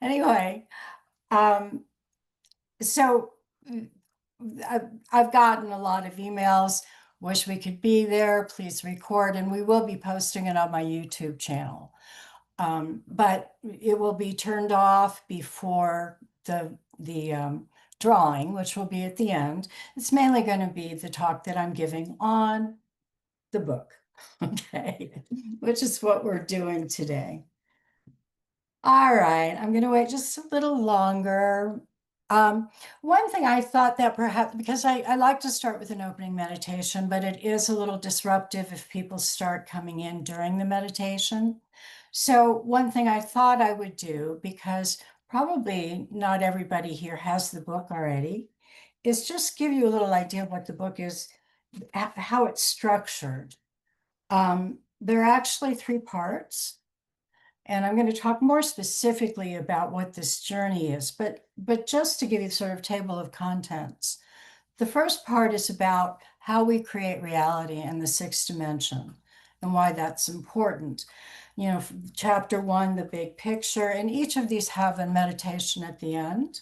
Anyway, so I've gotten a lot of emails. Wish we could be there. Please record, and we will be posting it on my YouTube channel. But it will be turned off before the drawing, which will be at the end. It's mainly going to be the talk that I'm giving on the book, okay, which is what we're doing today. All right, I'm going to wait just a little longer. One thing I thought that perhaps, because I like to start with an opening meditation, but it is a little disruptive if people start coming in during the meditation. So one thing I thought I would do, because probably not everybody here has the book already, is just give you a little idea of what the book is, how it's structured. There are actually three parts. And I'm going to talk more specifically about what this journey is, but just to give you sort of table of contents. The first part is about how we create reality in the sixth dimension and why that's important. You know, chapter one, the big picture, and each of these have a meditation at the end.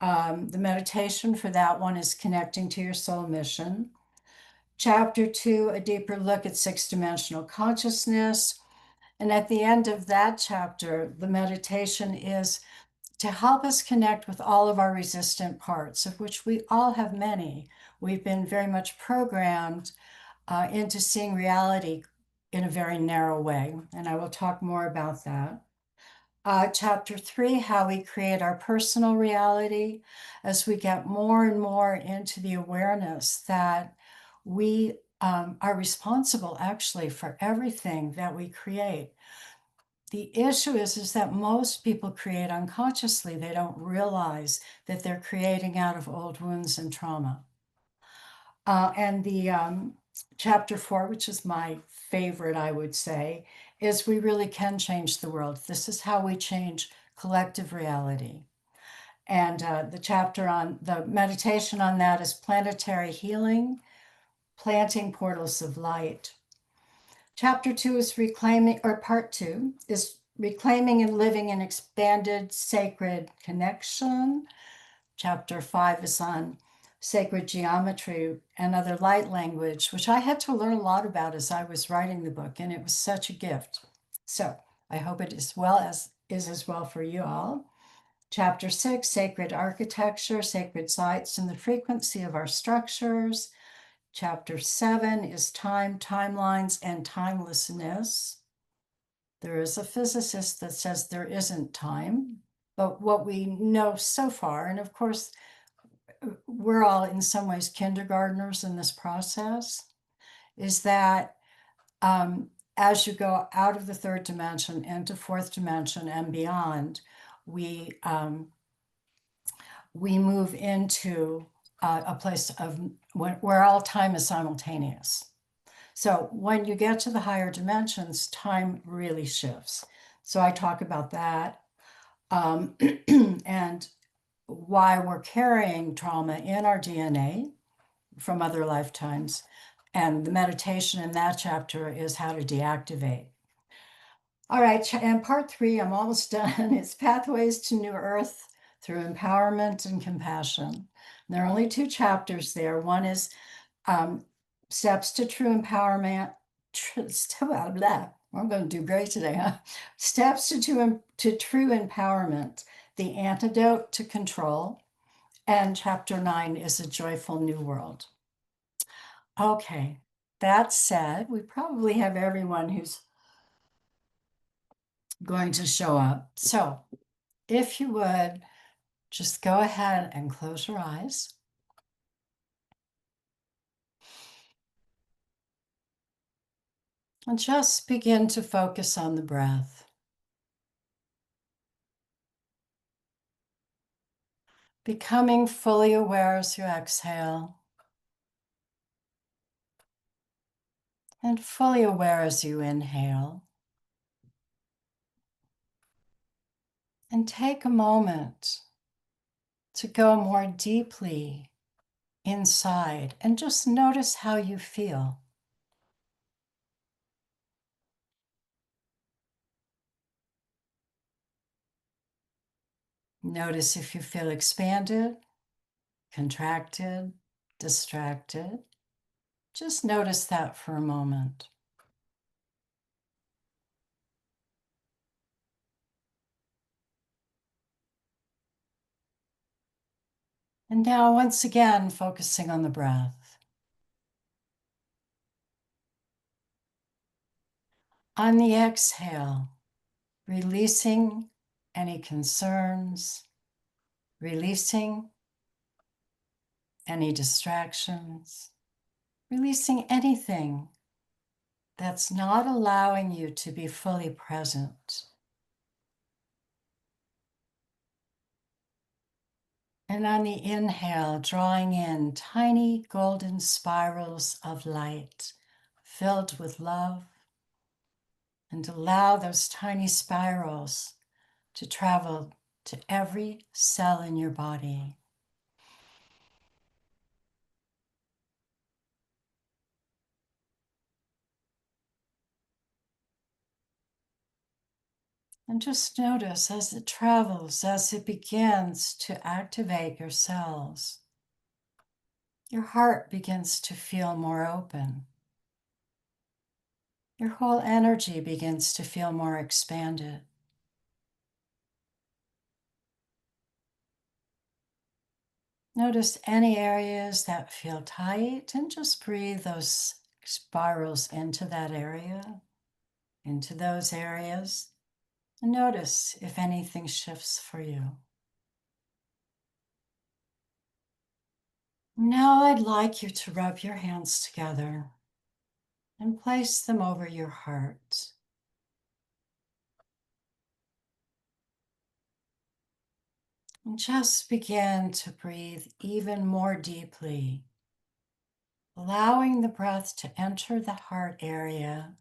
The meditation for that one is connecting to your soul mission. Chapter two, a deeper look at sixth dimensional consciousness. And at the end of that chapter, the meditation is to help us connect with all of our resistant parts, of which we all have many. We've been very much programmed into seeing reality in a very narrow way. And I will talk more about that. Chapter three, how we create our personal reality as we get more and more into the awareness that we are responsible actually for everything that we create. The issue is that most people create unconsciously. They don't realize that they're creating out of old wounds and trauma. And the chapter four, which is my favorite, I would say, is we really can change the world. This is how we change collective reality. And the chapter on the meditation on that is planetary healing, planting portals of light. Chapter two is reclaiming, or part two is reclaiming and living in expanded sacred connection. Chapter five is on sacred geometry and other light language, which I had to learn a lot about as I was writing the book, and it was such a gift. So I hope it is as well for you all. Chapter six, sacred architecture, sacred sites, and the frequency of our structures. Chapter seven is time, timelines, and timelessness. There is a physicist that says there isn't time, but what we know so far, and of course, we're all in some ways kindergartners in this process, is that as you go out of the third dimension into fourth dimension and beyond, we move into a place of where all time is simultaneous. So when you get to the higher dimensions, time really shifts. So I talk about that and why we're carrying trauma in our DNA from other lifetimes. And the meditation in that chapter is how to deactivate. All right, and part three, I'm almost done. It's Pathways to New Earth through Empowerment and Compassion. And there are only two chapters there. One is Steps to True Empowerment. I'm going to do great today, huh? Steps to True Empowerment, the Antidote to Control. And chapter 9 is A Joyful New World. Okay, that said, we probably have everyone who's going to show up. So if you would, just go ahead and close your eyes. And just begin to focus on the breath. Becoming fully aware as you exhale. And fully aware as you inhale. And take a moment to go more deeply inside and just notice how you feel. Notice if you feel expanded, contracted, distracted. Just notice that for a moment. And now, once again, focusing on the breath. On the exhale, releasing any concerns, releasing any distractions, releasing anything that's not allowing you to be fully present. And on the inhale, drawing in tiny golden spirals of light filled with love, and allow those tiny spirals to travel to every cell in your body. And just notice as it travels, as it begins to activate your cells, your heart begins to feel more open. Your whole energy begins to feel more expanded. Notice any areas that feel tight and just breathe those spirals into that area, into those areas. And notice if anything shifts for you. Now I'd like you to rub your hands together and place them over your heart. And just begin to breathe even more deeply, allowing the breath to enter the heart area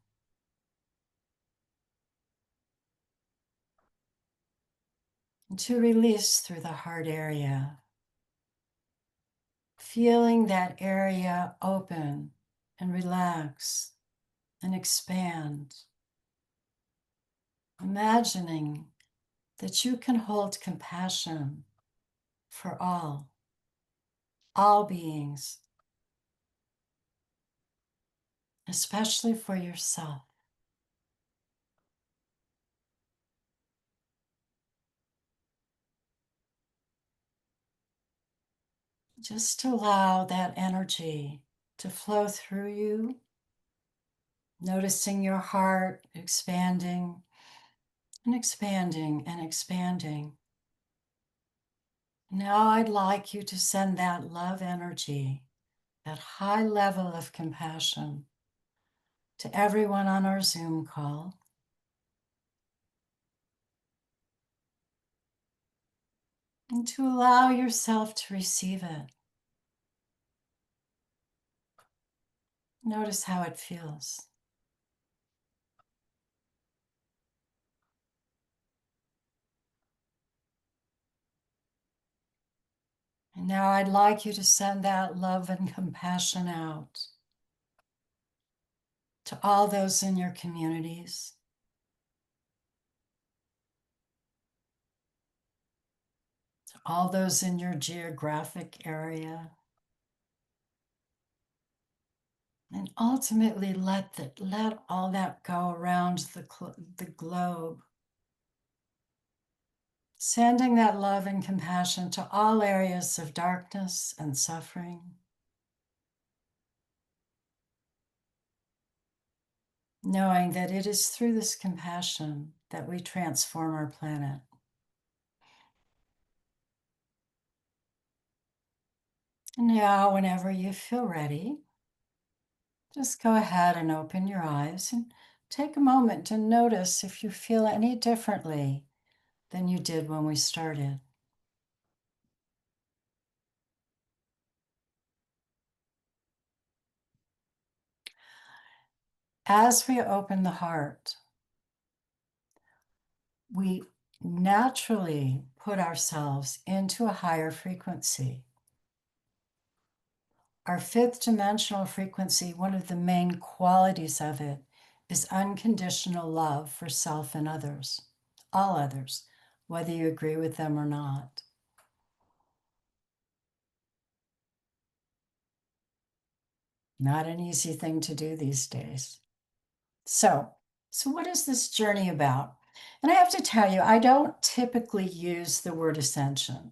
and to release through the heart area. Feeling that area open and relax and expand. Imagining that you can hold compassion for all beings, especially for yourself. Just allow that energy to flow through you, noticing your heart expanding and expanding and expanding. Now I'd like you to send that love energy, that high level of compassion, to everyone on our Zoom call. And to allow yourself to receive it. Notice how it feels. And now I'd like you to send that love and compassion out to all those in your communities, to all those in your geographic area, and ultimately let all that go around the globe, sending that love and compassion to all areas of darkness and suffering. Knowing that it is through this compassion that we transform our planet. And now, whenever you feel ready, just go ahead and open your eyes and take a moment to notice if you feel any differently than you did when we started. As we open the heart, we naturally put ourselves into a higher frequency. Our fifth dimensional frequency, one of the main qualities of it is unconditional love for self and others, all others, whether you agree with them or not. Not an easy thing to do these days. So what is this journey about? And I have to tell you, I don't typically use the word ascension.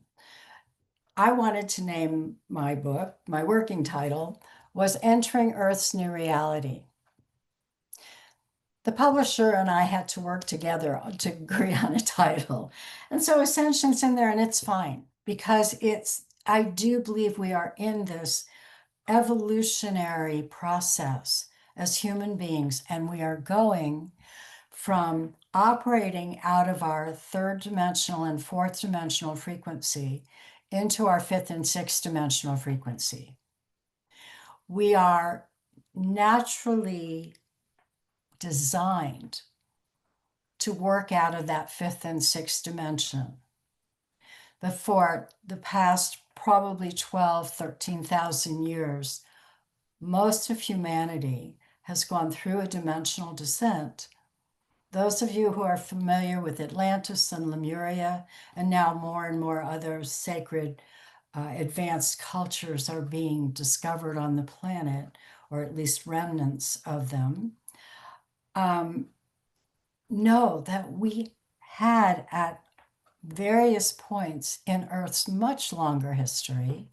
I wanted to name my book, my working title was Entering Earth's New Reality. The publisher and I had to work together to agree on a title. And so Ascension's in there, and it's fine because I do believe we are in this evolutionary process as human beings, and we are going from operating out of our third dimensional and fourth dimensional frequency into our fifth and sixth dimensional frequency. We are naturally designed to work out of that fifth and sixth dimension. But for the past probably 12, 13,000 years, most of humanity has gone through a dimensional descent. Those of you who are familiar with Atlantis and Lemuria, and now more and more other sacred advanced cultures are being discovered on the planet, or at least remnants of them, know that we had at various points in Earth's much longer history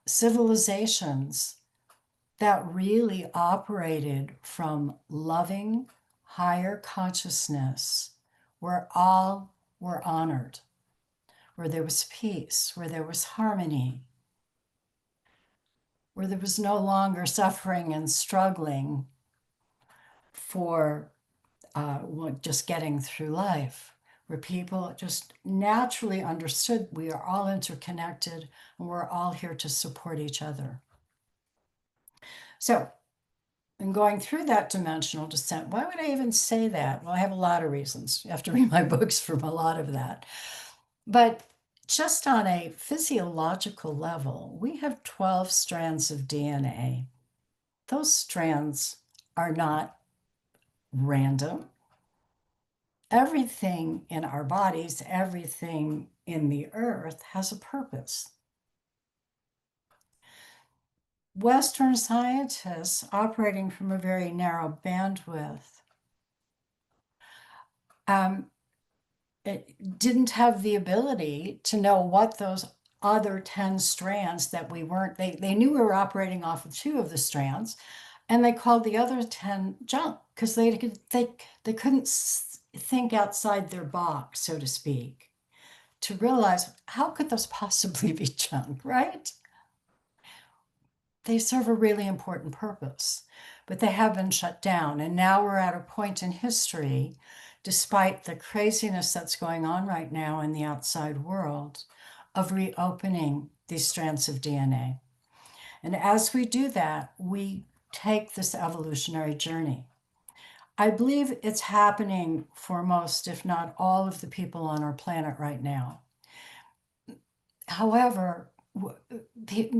civilizations that really operated from loving higher consciousness, where all were honored, where there was peace, where there was harmony, where there was no longer suffering and struggling for just getting through life, where people just naturally understood we are all interconnected and we're all here to support each other. So, in going through that dimensional descent, why would I even say that? Well, I have a lot of reasons. You have to read my books for a lot of that. But just on a physiological level, we have 12 strands of DNA. Those strands are not random. Everything in our bodies, everything in the earth has a purpose. Western scientists operating from a very narrow bandwidth it didn't have the ability to know what those other 10 strands that we weren't, they knew we were operating off of 2 of the strands, and they called the other 10 junk because they couldn't think outside their box, so to speak, to realize how could those possibly be junk, right? They serve a really important purpose, but they have been shut down. And now we're at a point in history, despite the craziness that's going on right now in the outside world, of reopening these strands of DNA. And as we do that, we take this evolutionary journey. I believe it's happening for most, if not all, of the people on our planet right now. However,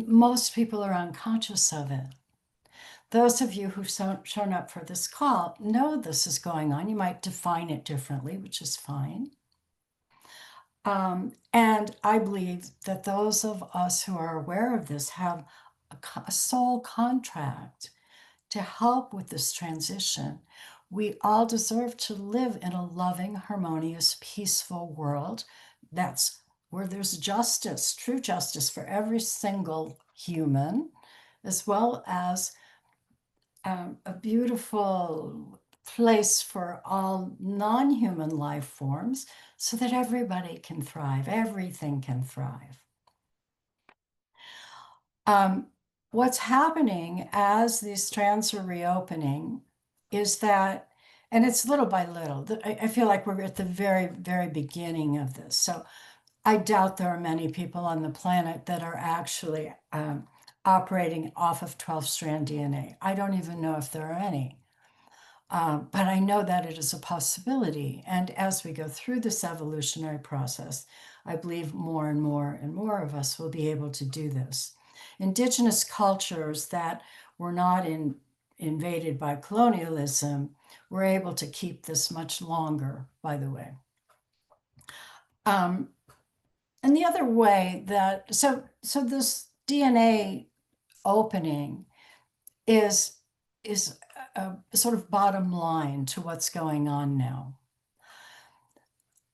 most people are unconscious of it. Those of you who've shown up for this call know this is going on. You might define it differently, which is fine. And I believe that those of us who are aware of this have a soul contract to help with this transition. We all deserve to live in a loving, harmonious, peaceful world. That's where there's justice, true justice for every single human, as well as a beautiful place for all non-human life forms so that everybody can thrive, everything can thrive. What's happening as these strands are reopening is that, and it's little by little, I feel like we're at the very, very beginning of this. So I doubt there are many people on the planet that are actually operating off of 12-strand DNA. I don't even know if there are any. But I know that it is a possibility. And as we go through this evolutionary process, I believe more and more and more of us will be able to do this. Indigenous cultures that were not invaded by colonialism were able to keep this much longer, by the way. And the other way that, so this DNA opening is is a sort of bottom line to what's going on now.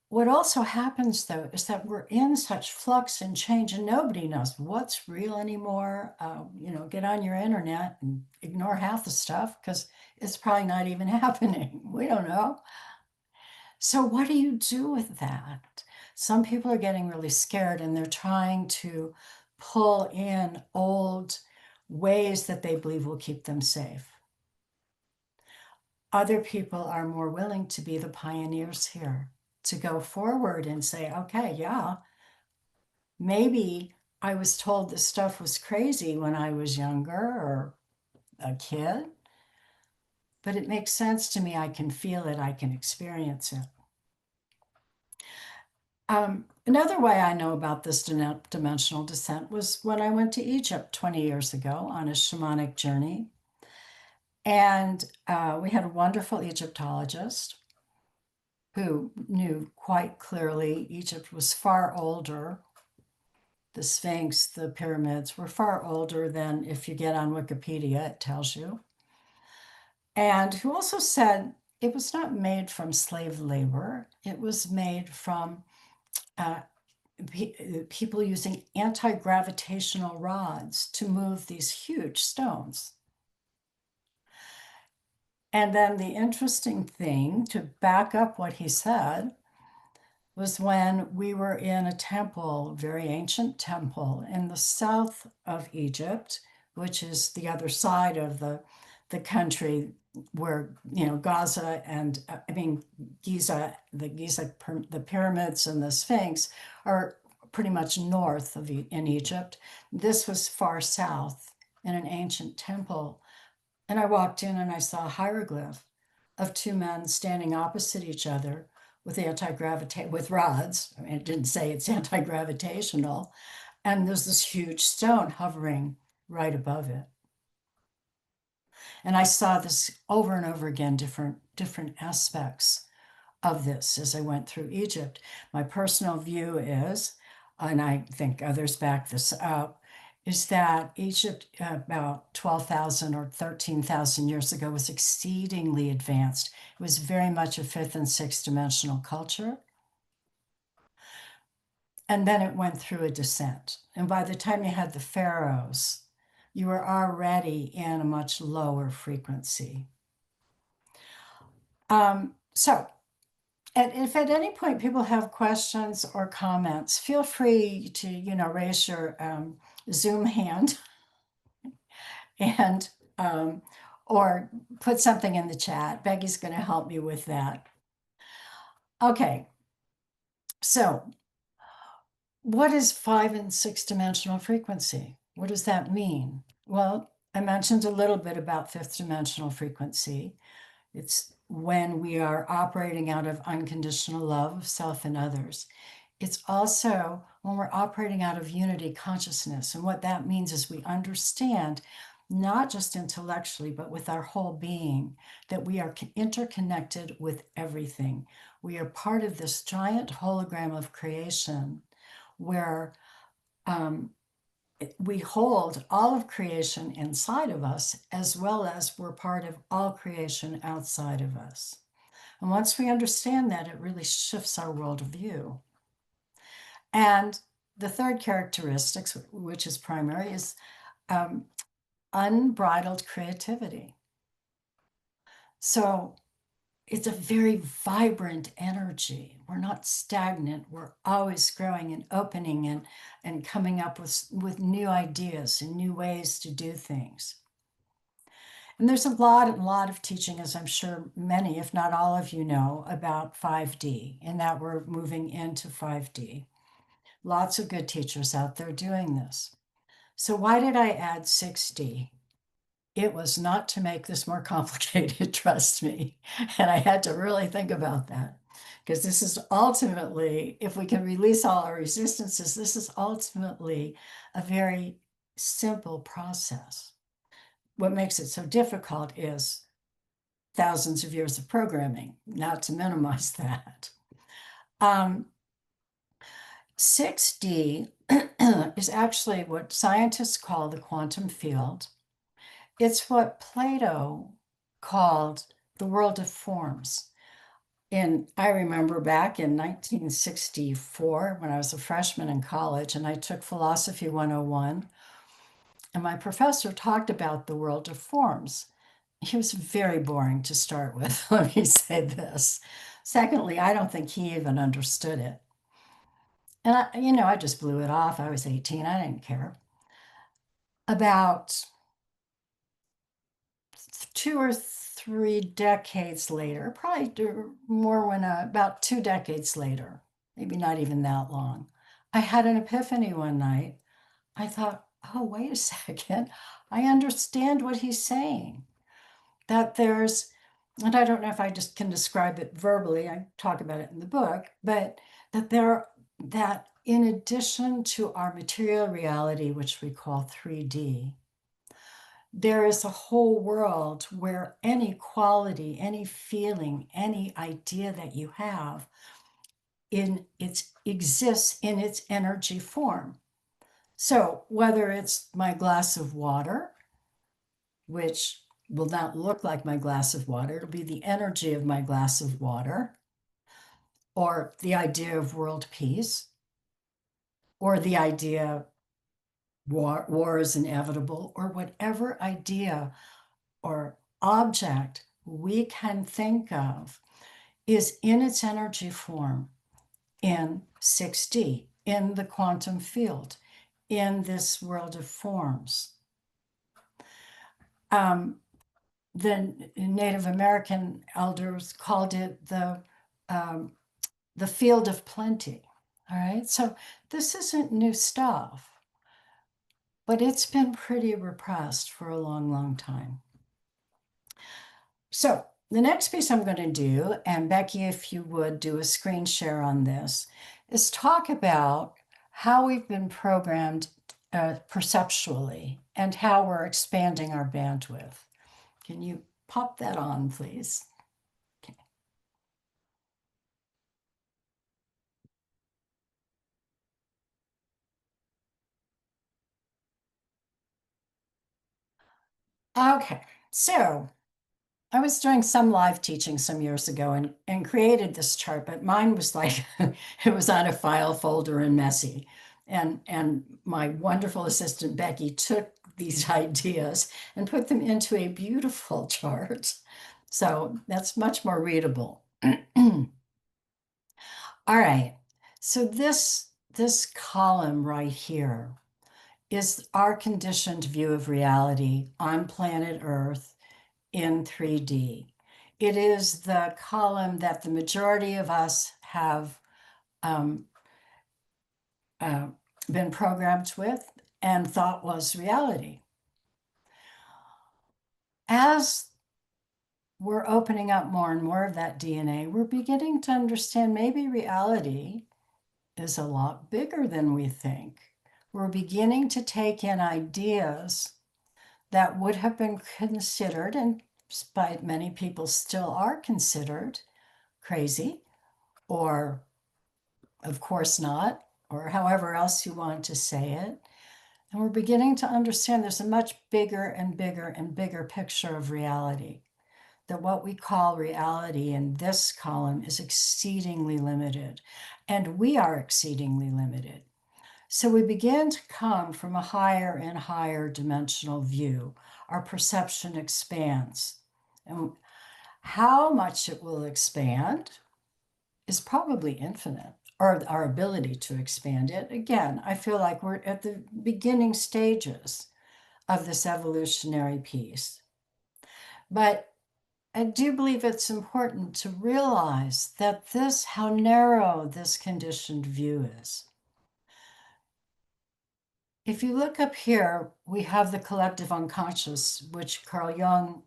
What also happens, though, is that we're in such flux and change, and nobody knows what's real anymore. Get on your internet and ignore half the stuff because it's probably not even happening. We don't know. So, what do you do with that? Some people are getting really scared and they're trying to pull in old ways that they believe will keep them safe. Other people are more willing to be the pioneers here, to go forward and say, okay, yeah, maybe I was told this stuff was crazy when I was younger or a kid, but it makes sense to me. I can feel it, I can experience it. Another way I know about this dimensional descent was when I went to Egypt 20 years ago on a shamanic journey. And we had a wonderful Egyptologist who knew quite clearly Egypt was far older. The Sphinx, the pyramids were far older than if you get on Wikipedia, it tells you. And who also said it was not made from slave labor, it was made from people using anti-gravitational rods to move these huge stones. And then the interesting thing to back up what he said was when we were in a temple, very ancient temple in the south of Egypt, which is the other side of the country where, Gaza and Giza, the pyramids and the Sphinx are pretty much north of in Egypt. This was far south in an ancient temple. And I walked in and I saw a hieroglyph of two men standing opposite each other with with rods. I mean, it didn't say it's anti-gravitational. And there's this huge stone hovering right above it. And I saw this over and over again, different aspects of this as I went through Egypt. My personal view is, and I think others back this up, is that Egypt about 12,000 or 13,000 years ago was exceedingly advanced. It was very much a fifth and sixth dimensional culture. And then it went through a descent. And by the time you had the pharaohs, you were already in a much lower frequency. So and if at any point people have questions or comments, feel free to, raise your Zoom hand and or put something in the chat. Becky's going to help me with that. Okay, so what is 5 and 6 dimensional frequency? What does that mean? Well, I mentioned a little bit about fifth dimensional frequency. It's when we are operating out of unconditional love of self and others. It's also when we're operating out of unity consciousness. And what that means is we understand, not just intellectually, but with our whole being, that we are interconnected with everything. We are part of this giant hologram of creation where we hold all of creation inside of us, as well as we're part of all creation outside of us. And once we understand that, it really shifts our worldview. And the third characteristic, which is primary, is unbridled creativity. So it's a very vibrant energy. We're not stagnant. We're always growing and opening and coming up with new ideas and new ways to do things. And there's a lot of teaching, as I'm sure many, if not all of you know, about 5D, and that we're moving into 5D. Lots of good teachers out there doing this. So why did I add 6D? It was not to make this more complicated, trust me. And I had to really think about that because this is ultimately, if we can release all our resistances, this is ultimately a very simple process. What makes it so difficult is thousands of years of programming, not to minimize that. 6D is actually what scientists call the quantum field. It's what Plato called the world of forms. And I remember back in 1964 when I was a freshman in college and I took Philosophy 101, and my professor talked about the world of forms. He was very boring to start with, let me say this. Secondly, I don't think he even understood it. And I just blew it off. I was 18, I didn't care. About 2 or 3 decades later, probably more when about 2 decades later, maybe not even that long, I had an epiphany one night. I thought, oh, wait a second. I understand what he's saying. That there's, and I don't know if I just can describe it verbally, I talk about it in the book, but that in addition to our material reality, which we call 3D, there is a whole world where any quality, any feeling, any idea that you have exists in its energy form. So whether it's my glass of water, which will not look like my glass of water, it'll be the energy of my glass of water, or the idea of world peace, or the idea war is inevitable, or whatever idea or object we can think of is in its energy form in 6D, in the quantum field, in this world of forms. The Native American elders called it the field of plenty. All right, so this isn't new stuff, but it's been pretty repressed for a long, long time. So the next piece I'm going to do, and Becky, if you would do a screen share on this, is talk about how we've been programmed perceptually and how we're expanding our bandwidth. Can you pop that on, please? Okay. Okay, so I was doing some live teaching some years ago and created this chart, but mine was like, it was on a file folder and messy. And my wonderful assistant, Becky, took these ideas and put them into a beautiful chart. So that's much more readable. All right, so this column right here is our conditioned view of reality on planet Earth in 3D. It is the column that the majority of us have um, uh, been programmed with and thought was reality. As we're opening up more and more of that DNA, we're beginning to understand maybe reality is a lot bigger than we think. We're beginning to take in ideas that would have been considered, and despite many people still are considered, crazy, or of course not, or however else you want to say it. And we're beginning to understand there's a much bigger and bigger and bigger picture of reality. That what we call reality in this column is exceedingly limited, and we are exceedingly limited. So we begin to come from a higher and higher dimensional view. Our perception expands. And how much it will expand is probably infinite, or our ability to expand it. Again, I feel like we're at the beginning stages of this evolutionary piece. But I do believe it's important to realize that how narrow this conditioned view is. If you look up here, we have the collective unconscious, which Carl Jung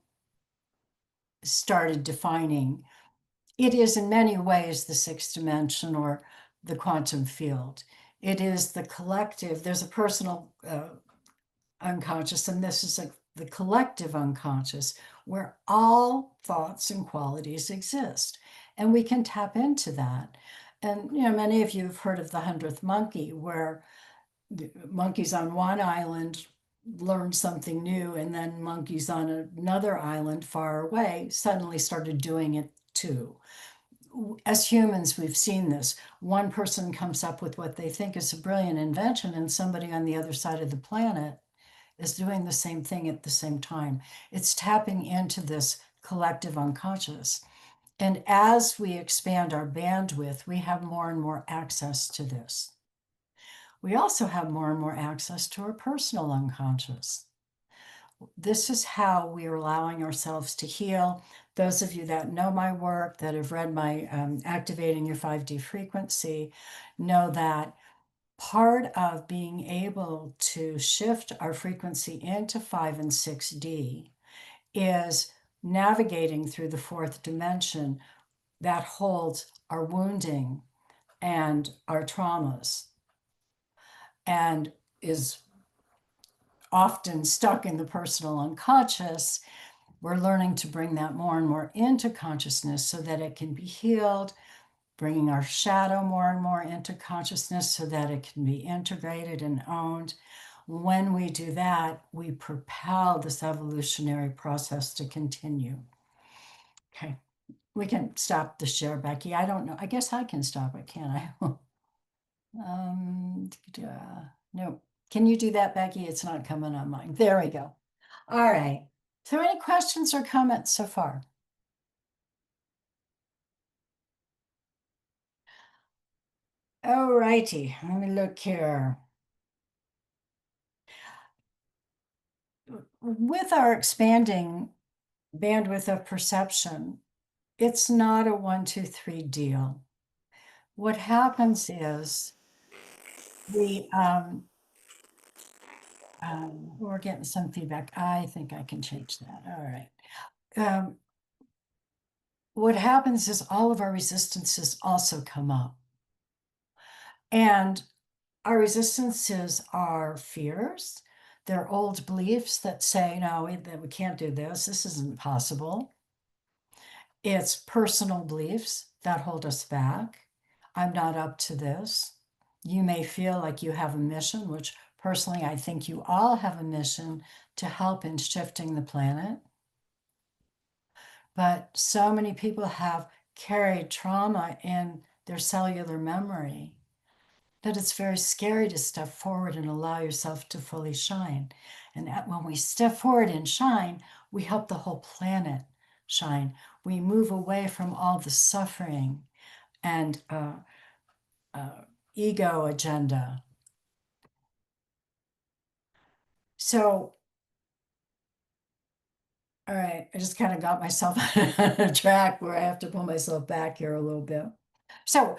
started defining. It is in many ways the sixth dimension or the quantum field. It is the collective. There's a personal unconscious, and this is the collective unconscious, where all thoughts and qualities exist. And we can tap into that. And, you know, many of you have heard of the 100th monkey, where the monkeys on one island learned something new, and then monkeys on another island far away suddenly started doing it too. As humans, we've seen this. One person comes up with what they think is a brilliant invention, and somebody on the other side of the planet is doing the same thing at the same time. It's tapping into this collective unconscious. And as we expand our bandwidth, we have more and more access to this. We also have more and more access to our personal unconscious. This is how we are allowing ourselves to heal. Those of you that know my work, that have read my Activating Your 5D Frequency, know that part of being able to shift our frequency into 5 and 6D is navigating through the fourth dimension that holds our wounding and our traumas and is often stuck in the personal unconscious. We're learning to bring that more and more into consciousness so that it can be healed, bringing our shadow more and more into consciousness so that it can be integrated and owned. When we do that, we propel this evolutionary process to continue. Okay, we can stop the share, Becky. I don't know. I guess I can stop it, can't I? No. Can you do that, Becky? It's not coming on mine. There we go. All right. So any questions or comments so far? All righty. Let me look here. With our expanding bandwidth of perception, it's not a 1, 2, 3 deal. What happens is we're getting some feedback. I think I can change that. All right. What happens is all of our resistances also come up. And our resistances are fears. They're old beliefs that say, no, we can't do this. This isn't possible. It's personal beliefs that hold us back. I'm not up to this. You may feel like you have a mission, which personally, I think you all have a mission to help in shifting the planet. But so many people have carried trauma in their cellular memory that it's very scary to step forward and allow yourself to fully shine. And when we step forward and shine, we help the whole planet shine. We move away from all the suffering and ego agenda. So, all right, I just kind of got myself on a track where I have to pull myself back here a little bit. So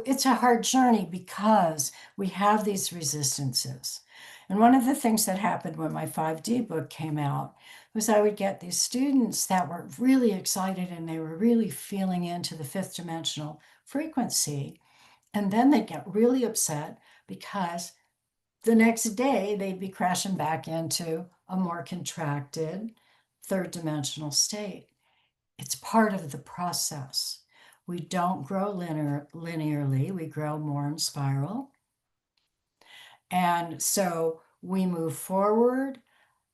it's a hard journey because we have these resistances. And one of the things that happened when my 5D book came out was I would get these students that were really excited and they were really feeling into the fifth dimensional frequency. And then they'd get really upset because the next day they'd be crashing back into a more contracted third dimensional state. It's part of the process. We don't grow linearly, we grow more in spiral. And so we move forward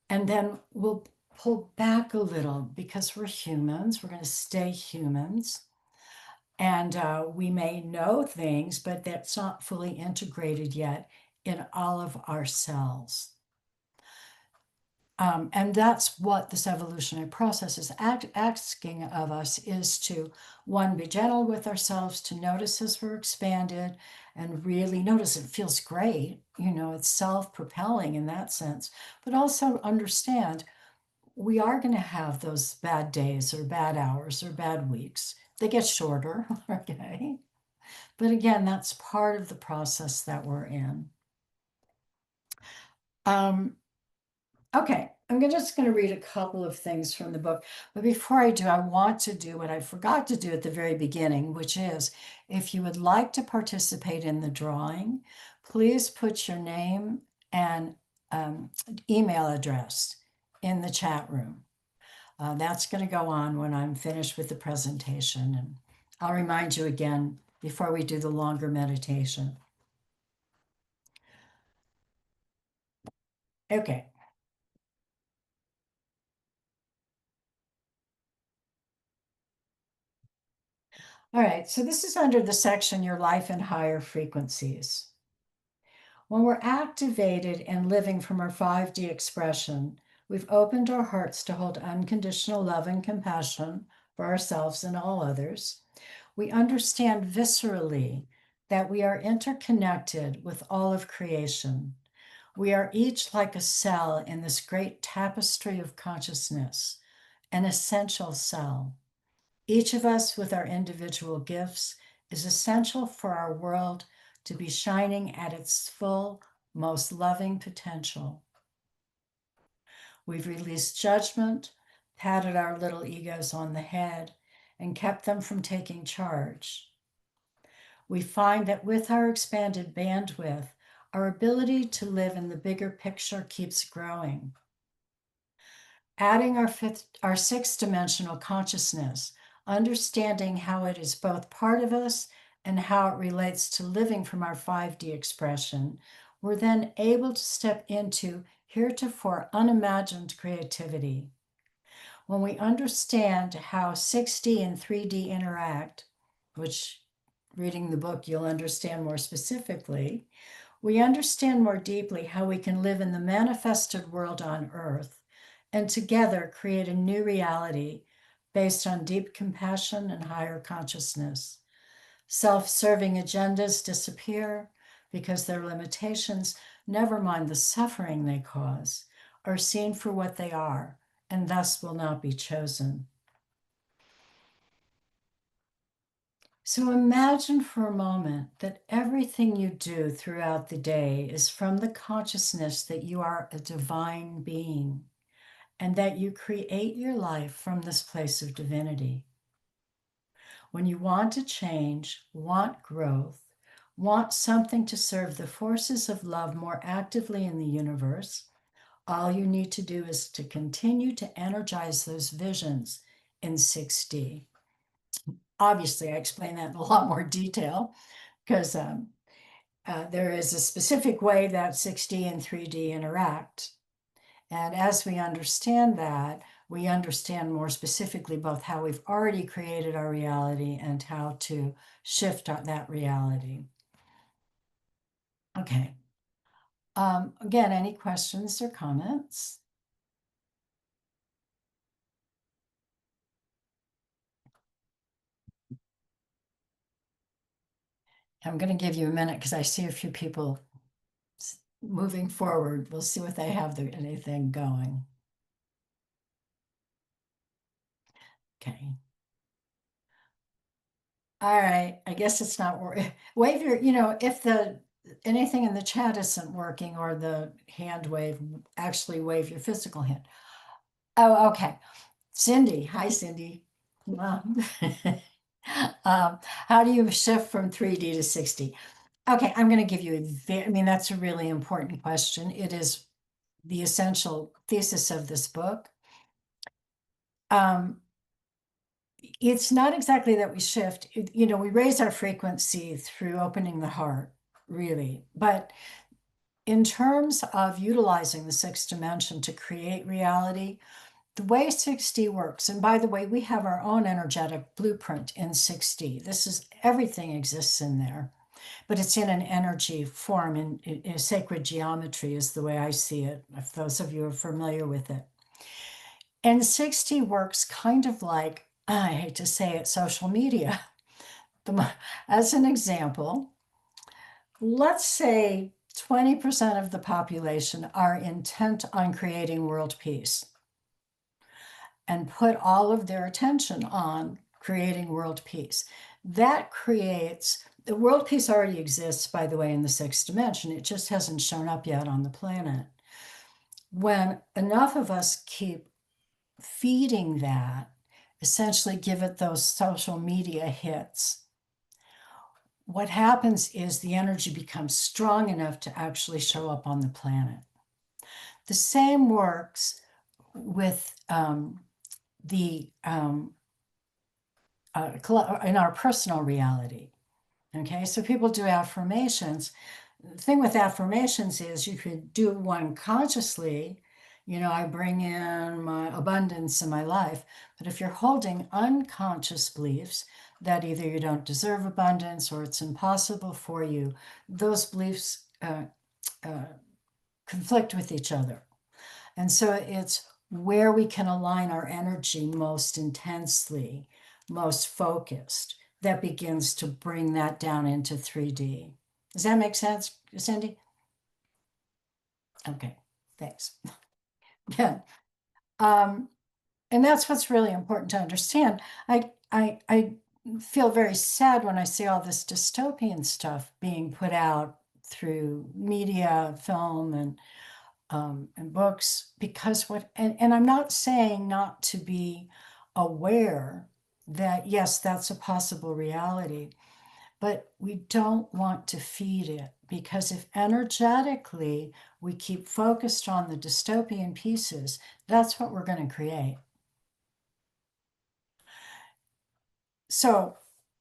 and then we'll pull back a little because we're humans. We're going to stay humans. And we may know things, but that's not fully integrated yet in all of our cells. And that's what this evolutionary process is asking of us, is to, one, be gentle with ourselves, to notice as we're expanded and really notice it feels great. You know, it's self-propelling in that sense, but also understand we are going to have those bad days or bad hours or bad weeks. They get shorter, okay? But again, that's part of the process that we're in. Okay, I'm just going to read a couple of things from the book. But before I do, I want to do what I forgot to do at the very beginning, which is if you would like to participate in the drawing, please put your name and email address in the chat room. That's going to go on when I'm finished with the presentation. And I'll remind you again before we do the longer meditation. Okay. All right, so this is under the section Your Life in Higher Frequencies. When we're activated and living from our 5D expression, we've opened our hearts to hold unconditional love and compassion for ourselves and all others. We understand viscerally that we are interconnected with all of creation. We are each like a cell in this great tapestry of consciousness, an essential cell. Each of us, with our individual gifts, is essential for our world to be shining at its full, most loving potential. We've released judgment, patted our little egos on the head, and kept them from taking charge. We find that with our expanded bandwidth, our ability to live in the bigger picture keeps growing. Adding our sixth dimensional consciousness, understanding how it is both part of us and how it relates to living from our 5D expression, we're then able to step into heretofore unimagined creativity. When we understand how 6D and 3D interact, which reading the book you'll understand more specifically, we understand more deeply how we can live in the manifested world on Earth and together create a new reality based on deep compassion and higher consciousness. Self-serving agendas disappear because their limitations, never mind the suffering they cause, are seen for what they are and thus will not be chosen. So imagine for a moment that everything you do throughout the day is from the consciousness that you are a divine being and that you create your life from this place of divinity. When you want to change, want growth, want something to serve the forces of love more actively in the universe, all you need to do is to continue to energize those visions in 6D. Obviously, I explain that in a lot more detail because there is a specific way that 6D and 3D interact. And as we understand that, we understand more specifically both how we've already created our reality and how to shift that reality. Okay. Again, any questions or comments? I'm going to give you a minute because I see a few people moving forward. We'll see what they have anything going. Okay. All right. I guess it's not working. Wave your, if anything in the chat isn't working or the hand wave, actually wave your physical hand. Oh, okay. Cindy. Hi, Cindy. How do you shift from 3D to 6D? Okay, I'm going to give you that's a really important question. It is the essential thesis of this book. It's not exactly that we shift, we raise our frequency through opening the heart, really. But in terms of utilizing the sixth dimension to create reality, the way 6D works, and by the way, we have our own energetic blueprint in 6D. Everything exists in there, but it's in an energy form, in sacred geometry is the way I see it, if those of you are familiar with it. And 6D works kind of like, I hate to say it, social media. As an example, let's say 20% of the population are intent on creating world peace and put all of their attention on creating world peace. That creates, the world peace already exists, by the way, in the sixth dimension. It just hasn't shown up yet on the planet. When enough of us keep feeding that, essentially give it those social media hits, what happens is the energy becomes strong enough to actually show up on the planet. The same works with in our personal reality. Okay, so people do affirmations. The thing with affirmations is you could do one consciously, I bring in my abundance in my life. But if you're holding unconscious beliefs that either you don't deserve abundance or it's impossible for you, those beliefs uh, conflict with each other. And so it's where we can align our energy most intensely, most focused, that begins to bring that down into 3D. Does that make sense, Cindy? Okay, thanks. Yeah. Um, and that's what's really important to understand. I feel very sad when I see all this dystopian stuff being put out through media, film, and books, because and I'm not saying not to be aware that yes, that's a possible reality, but we don't want to feed it, because if energetically we keep focused on the dystopian pieces, that's what we're going to create. So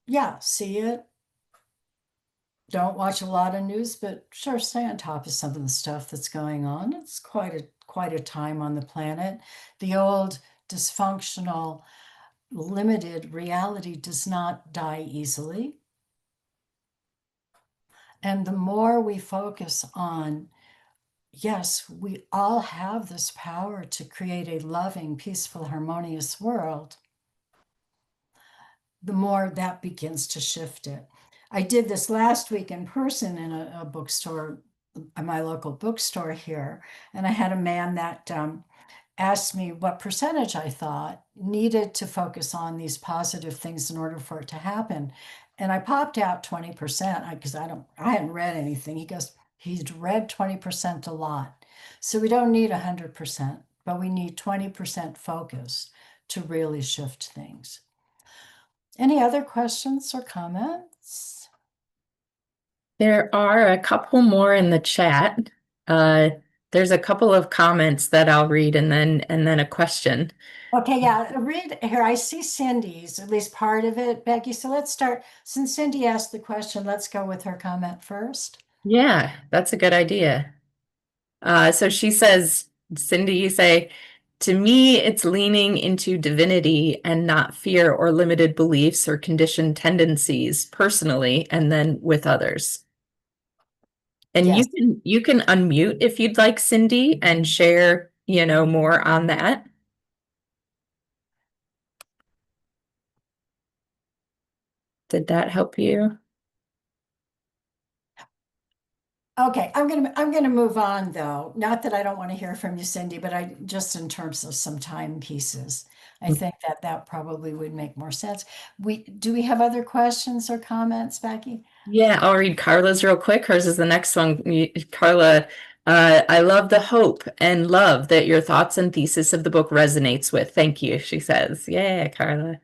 yeah, see it. Don't watch a lot of news, but sure, stay on top of some of the stuff that's going on. It's quite a time on the planet. The old dysfunctional, limited reality does not die easily. And the more we focus on, yes, we all have this power to create a loving, peaceful, harmonious world, the more that begins to shift it. I did this last week in person in a bookstore, my local bookstore here, and I had a man that asked me what percentage I thought needed to focus on these positive things in order for it to happen. And I popped out 20% because I hadn't read anything. He goes, he's read 20% a lot. So we don't need 100%, but we need 20% focus to really shift things. Any other questions or comments? There are a couple more in the chat. Uh, there's a couple of comments that I'll read and then a question. Okay, yeah, read here. I see Cindy's, at least part of it, Becky. So let's start. Since Cindy asked the question, let's go with her comment first. Yeah, that's a good idea. So she says, Cindy, you say, to me, it's leaning into divinity and not fear or limited beliefs or conditioned tendencies personally and then with others. And Yes. you can unmute if you'd like, Cindy, and share, more on that. Did that help you? Okay, I'm gonna move on though. Not that I don't want to hear from you, Cindy, but I just in terms of some time pieces, I think that that probably would make more sense. We have other questions or comments, Becky? Yeah, I'll read Carla's real quick. Hers is the next one. Carla, I love the hope and love that your thoughts and thesis of the book resonates with. Thank you, she says. Yeah, Carla.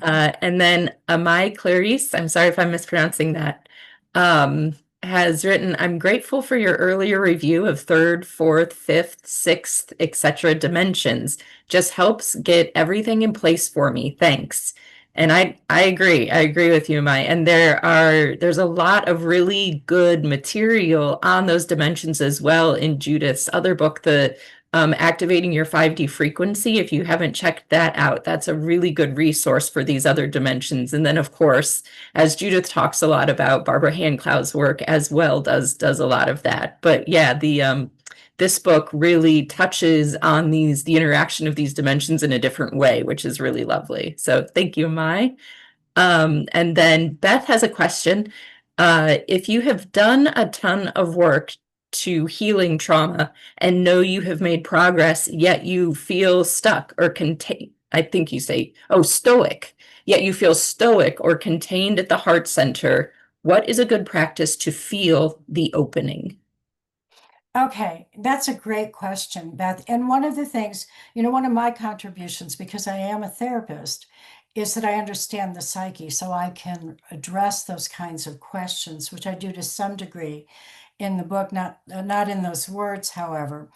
And then Amai Clarice, I'm sorry if I'm mispronouncing that, um, has written, I'm grateful for your earlier review of third, fourth, fifth, sixth, etc. dimensions. Just helps get everything in place for me. Thanks. And I agree. I agree with you, Mai. And there's a lot of really good material on those dimensions as well in Judith's other book, the activating your 5D frequency. If you haven't checked that out, that's a really good resource for these other dimensions. And then, of course, as Judith talks a lot about, Barbara Handcloud's work as well does a lot of that. But yeah, the this book really touches on the interaction of these dimensions in a different way, which is really lovely. So thank you, Mai. And then Beth has a question. If you have done a ton of work to healing trauma and know you have made progress, yet you feel stuck or contained, I think you say, oh, stoic, yet you feel stoic or contained at the heart center, what is a good practice to feel the opening? Okay, that's a great question, Beth. And one of the things, one of my contributions, because I am a therapist, is that I understand the psyche, so I can address those kinds of questions, which I do to some degree in the book, not in those words, however.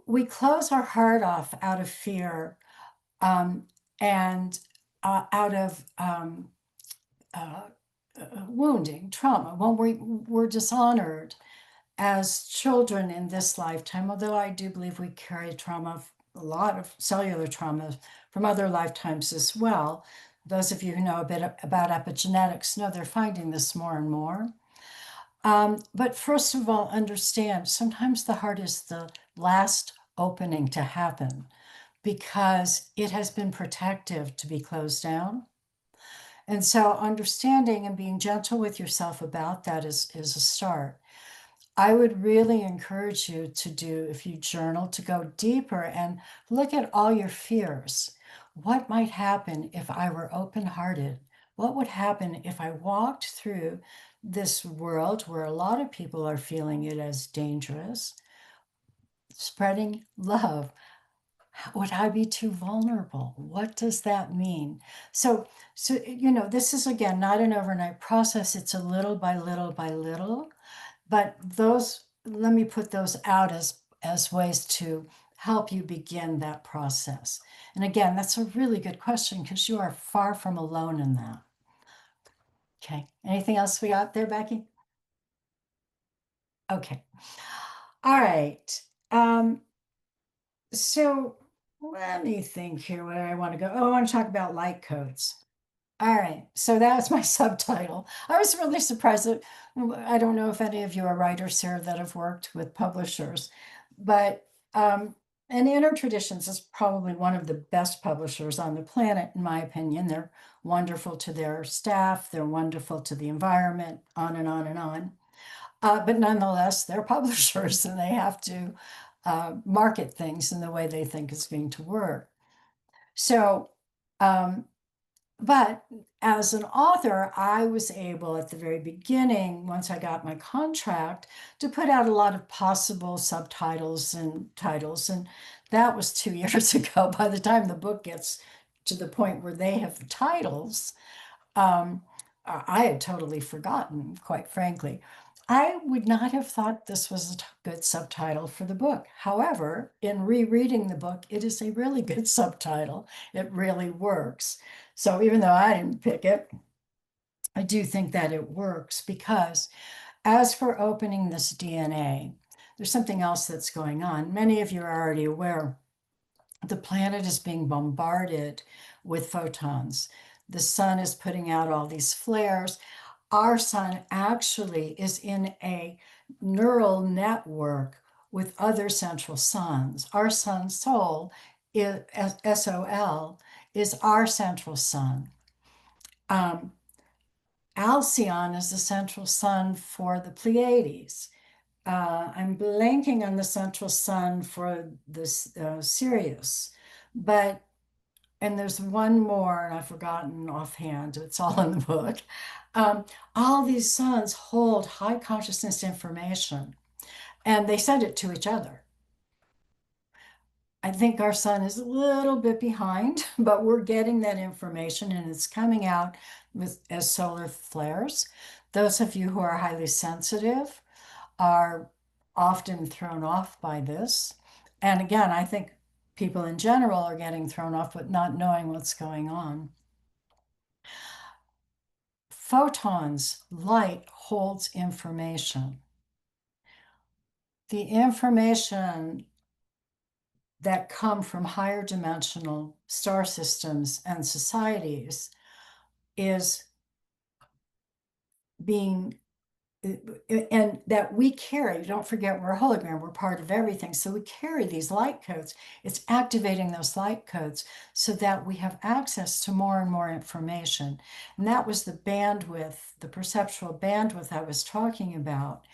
We close our heart off out of fear, and out of uh, wounding, trauma, when we're dishonored as children in this lifetime, although I do believe we carry trauma, a lot of cellular trauma from other lifetimes as well. Those of you who know a bit about epigenetics know they're finding this more and more. But first of all, understand sometimes the heart is the last opening to happen because it has been protective to be closed down. And so understanding and being gentle with yourself about that is a start. I would really encourage you to do, if you journal, to go deeper and look at all your fears. What might happen if I were open hearted? What would happen if I walked through this world where a lot of people are feeling it as dangerous, spreading love? Would I be too vulnerable? What does that mean? So, this is again not an overnight process. It's a little by little by little. But those, let me put those out as ways to help you begin that process. And again, that's a really good question because you are far from alone in that. Okay. Anything else we got there, Becky? Okay. All right. So let me think here where I want to go. Oh, I want to talk about light codes. All right, so that was my subtitle. I was really surprised that I don't know if any of you are writers here that have worked with publishers, but and Inner Traditions is probably one of the best publishers on the planet, in my opinion. They're wonderful to their staff, they're wonderful to the environment, on and on and on. But nonetheless, they're publishers and they have to market things in the way they think is going to work. So, but as an author, I was able at the very beginning, once I got my contract, to put out a lot of possible subtitles and titles. And that was 2 years ago. By the time the book gets to the point where they have the titles, I had totally forgotten, quite frankly. I would not have thought this was a good subtitle for the book. However, in rereading the book, it is a really good subtitle. It really works. So even though I didn't pick it, I do think that it works because as for opening this DNA, there's something else that's going on. Many of you are already aware the planet is being bombarded with photons. The sun is putting out all these flares. Our sun actually is in a neural network with other central suns. Our sun Sol is SOL is our central sun. Alcyon is the central sun for the Pleiades. I'm blanking on the central sun for this Sirius, but and there's one more, and I've forgotten offhand. It's all in the book. All these suns hold high consciousness information, and they send it to each other. I think our sun is a little bit behind, but we're getting that information, and it's coming out as solar flares. Those of you who are highly sensitive are often thrown off by this. And again, I think people in general are getting thrown off with not knowing what's going on. Photons, light holds information. The information that come from higher dimensional star systems and societies is being and that we carry. Don't forget, we're a hologram, we're part of everything. So we carry these light codes. It's activating those light codes so that we have access to more and more information. And that was the bandwidth, the perceptual bandwidth I was talking about.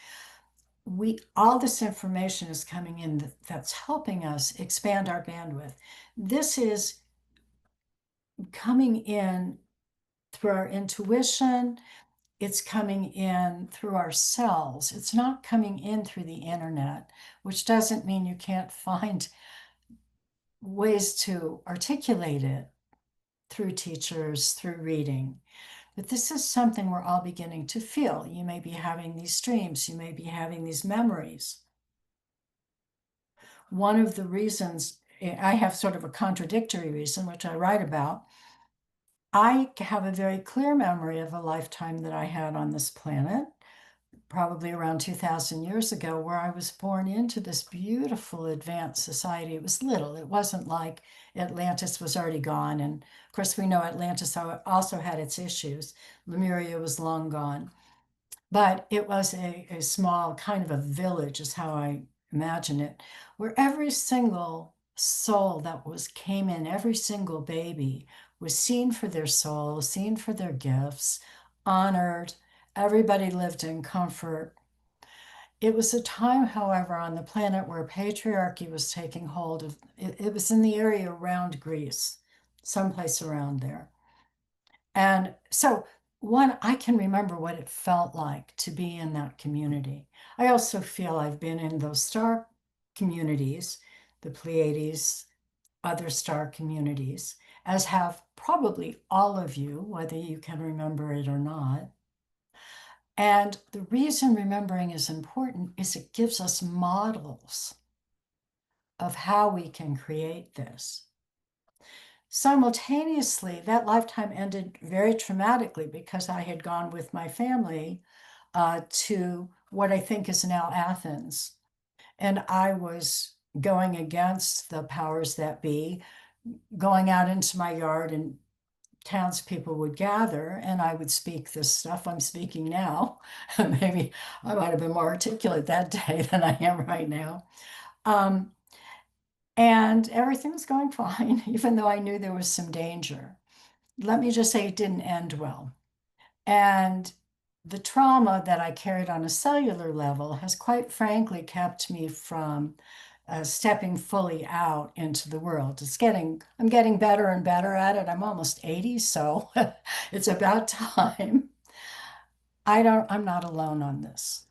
All this information is coming in that's helping us expand our bandwidth. This is coming in through our intuition. It's coming in through our cells. It's not coming in through the internet, which doesn't mean you can't find ways to articulate it through teachers, through reading. But this is something we're all beginning to feel. You may be having these dreams, you may be having these memories. One of the reasons I have sort of a contradictory reason, which I write about, I have a very clear memory of a lifetime that I had on this planet, probably around 2000 years ago, where I was born into this beautiful advanced society. It was little, it wasn't like Atlantis was already gone. And of course, we know Atlantis also had its issues. Lemuria was long gone. But it was a small kind of a village, is how I imagine it, where every single soul that was came in, every single baby was seen for their soul, seen for their gifts, honored. Everybody lived in comfort. It was a time, however, on the planet where patriarchy was taking hold of it. It was in the area around Greece, someplace around there. And so, one, I can remember what it felt like to be in that community. I also feel I've been in those star communities, the Pleiades, other star communities, as have probably all of you, whether you can remember it or not. And the reason remembering is important is it gives us models of how we can create this. Simultaneously, that lifetime ended very traumatically because I had gone with my family to what I think is now Athens. And I was going against the powers that be, going out into my yard, and townspeople would gather, and I would speak this stuff I'm speaking now. Maybe I might have been more articulate that day than I am right now. Um, and everything was going fine, even though I knew there was some danger. Let me just say it didn't end well. And the trauma that I carried on a cellular level has quite frankly kept me from stepping fully out into the world. I'm getting better and better at it. I'm almost 80, so it's about time. I'm not alone on this.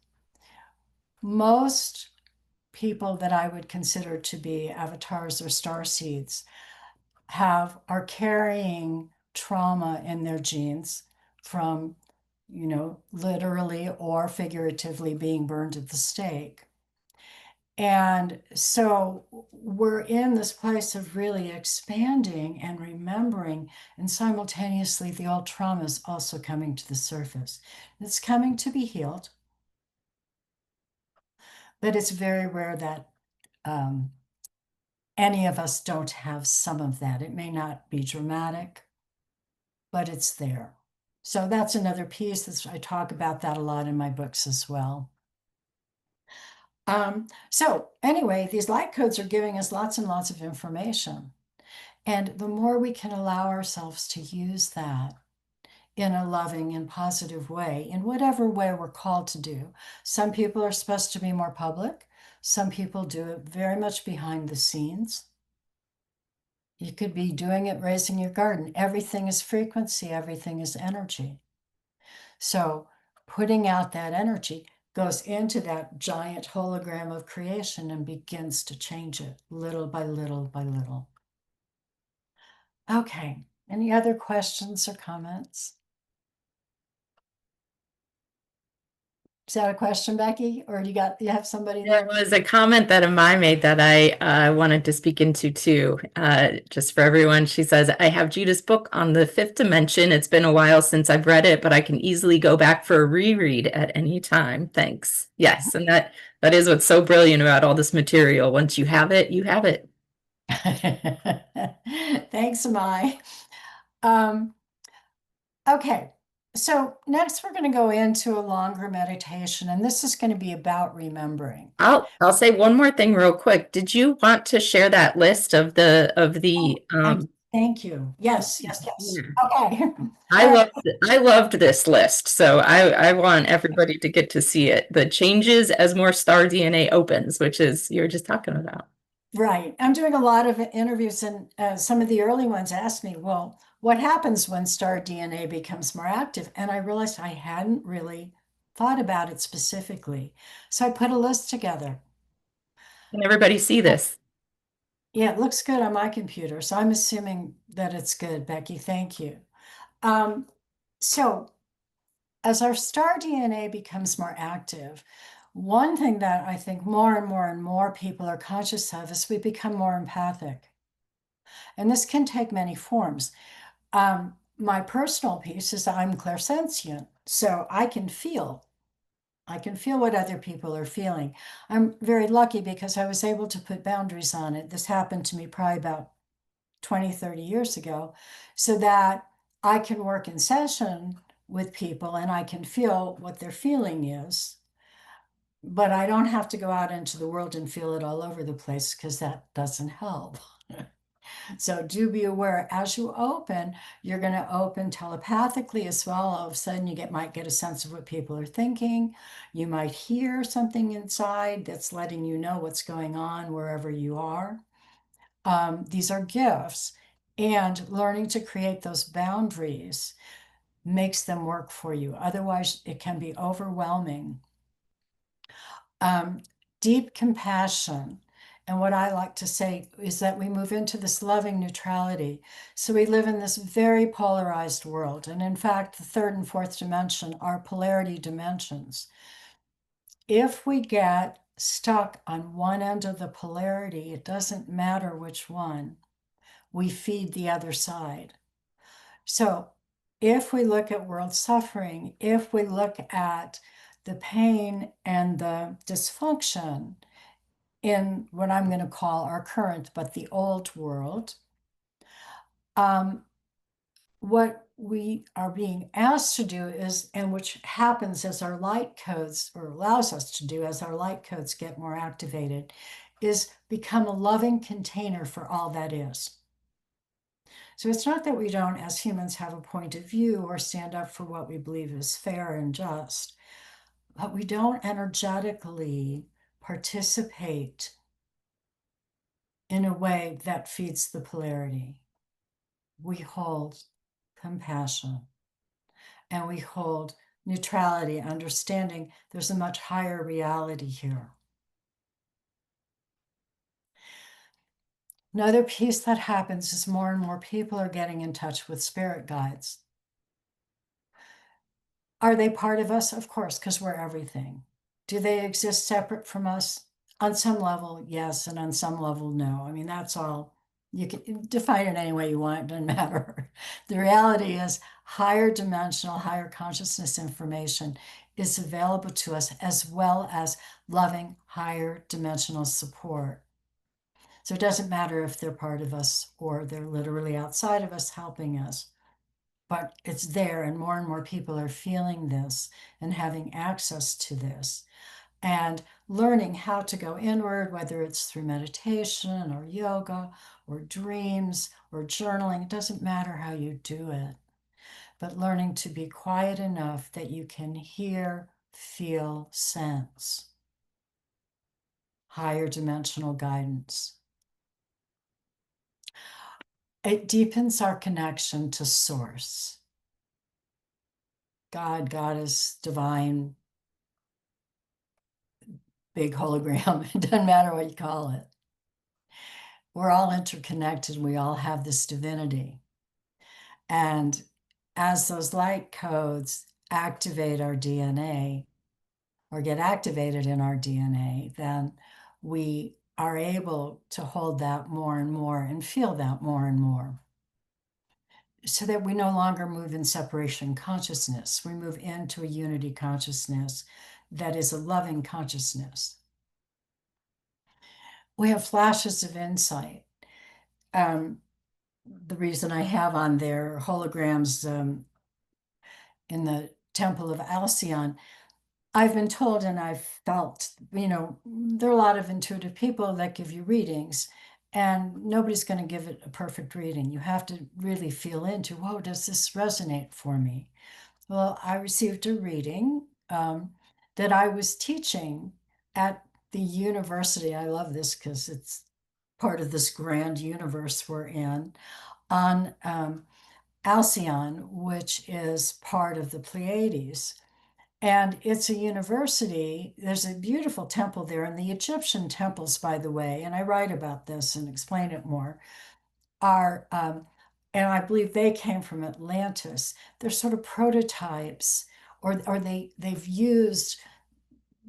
Most people that I would consider to be avatars or star seeds are carrying trauma in their genes from, literally or figuratively being burned at the stake. And so we're in this place of really expanding and remembering, and simultaneously, the old trauma is also coming to the surface. It's coming to be healed, but it's very rare that um, any of us don't have some of that. It may not be dramatic, but it's there. So that's another piece I talk about that a lot in my books as well. So anyway, these light codes are giving us lots and lots of information. And the more we can allow ourselves to use that in a loving and positive way, in whatever way we're called to do. Some people are supposed to be more public. Some people do it very much behind the scenes. You could be doing it raising your garden. Everything is frequency, everything is energy. So putting out that energy goes into that giant hologram of creation and begins to change it little by little by little. Okay, any other questions or comments? Is that a question, Becky? Or you have somebody There there? was a comment that Amai made that I wanted to speak into too. Just for everyone, she says, I have Judith's book on the fifth dimension. It's been a while since I've read it, but I can easily go back for a reread at any time. Thanks. Yes, and that is what's so brilliant about all this material. Once you have it, you have it. Thanks, Mai. Um, okay, so next we're going to go into a longer meditation, and this is going to be about remembering. I'll say one more thing real quick. Did you want to share that list of the Thank you. Yes, yes, yes. yeah. Okay. I All right. loved I loved this list, so I want everybody to get to see it. The changes as more star DNA opens, which is you were just talking about. Right. I'm doing a lot of interviews, and some of the early ones asked me, well, what happens when star DNA becomes more active? And I realized I hadn't really thought about it specifically. So I put a list together. Can everybody see this? Yeah, it looks good on my computer. So I'm assuming that it's good, Becky. Thank you. Um, so as our star DNA becomes more active, one thing that I think more and more and more people are conscious of is we become more empathic. And this can take many forms. my personal piece is I'm clairsentient, so I can feel. I can feel what other people are feeling. I'm very lucky because I was able to put boundaries on it. This happened to me probably about 20, 30 years ago, so that I can work in session with people and I can feel what their feeling is, but I don't have to go out into the world and feel it all over the place because that doesn't help. So do be aware as you open, you're going to open telepathically as well. All of a sudden, might get a sense of what people are thinking. You might hear something inside that's letting you know what's going on wherever you are. These are gifts, and learning to create those boundaries makes them work for you. Otherwise, it can be overwhelming. Um, Deep compassion. And what I like to say is that we move into this loving neutrality. So we live in this very polarized world. And in fact, the third and fourth dimension are polarity dimensions. If we get stuck on one end of the polarity, it doesn't matter which one, we feed the other side. So if we look at world suffering, if we look at the pain and the dysfunction in what I'm going to call our current, but the old world, um, what we are being asked to do is, and which happens as our light codes, or allows us to do as our light codes get more activated, is become a loving container for all that is. So it's not that we don't, as humans, have a point of view or stand up for what we believe is fair and just, but we don't energetically participate in a way that feeds the polarity. We hold compassion and we hold neutrality, understanding there's a much higher reality here. Another piece that happens is more and more people are getting in touch with spirit guides. Are they part of us? Of course, because we're everything. Do they exist separate from us? On some level, yes, and on some level, no. I mean, that's all. You can define it any way you want, it doesn't matter. The reality is, higher dimensional, higher consciousness information is available to us, as well as loving higher dimensional support. So it doesn't matter if they're part of us or they're literally outside of us helping us, but it's there, and more people are feeling this and having access to this and learning how to go inward, whether it's through meditation or yoga or dreams or journaling. It doesn't matter how you do it, but learning to be quiet enough that you can hear, feel, sense higher dimensional guidance. It deepens our connection to source. God, Goddess, divine, big hologram. It doesn't matter what you call it. We're all interconnected. We all have this divinity. And as those light codes activate our DNA or get activated in our DNA, then we are able to hold that more and more and feel that more and more, so that we no longer move in separation consciousness. We move into a unity consciousness that is a loving consciousness. We have flashes of insight. The reason I have on there holograms in the Temple of Alcyon, I've been told and I've felt, there are a lot of intuitive people that give you readings, and nobody's going to give it a perfect reading. You have to really feel into, whoa, does this resonate for me? Well, I received a reading that I was teaching at the university. I love this because it's part of this grand universe we're in, on Alcyon, which is part of the Pleiades. And it's a university. There's a beautiful temple there. And the Egyptian temples, by the way, and I write about this and explain it more, are, and I believe they came from Atlantis. They're sort of prototypes, or they've used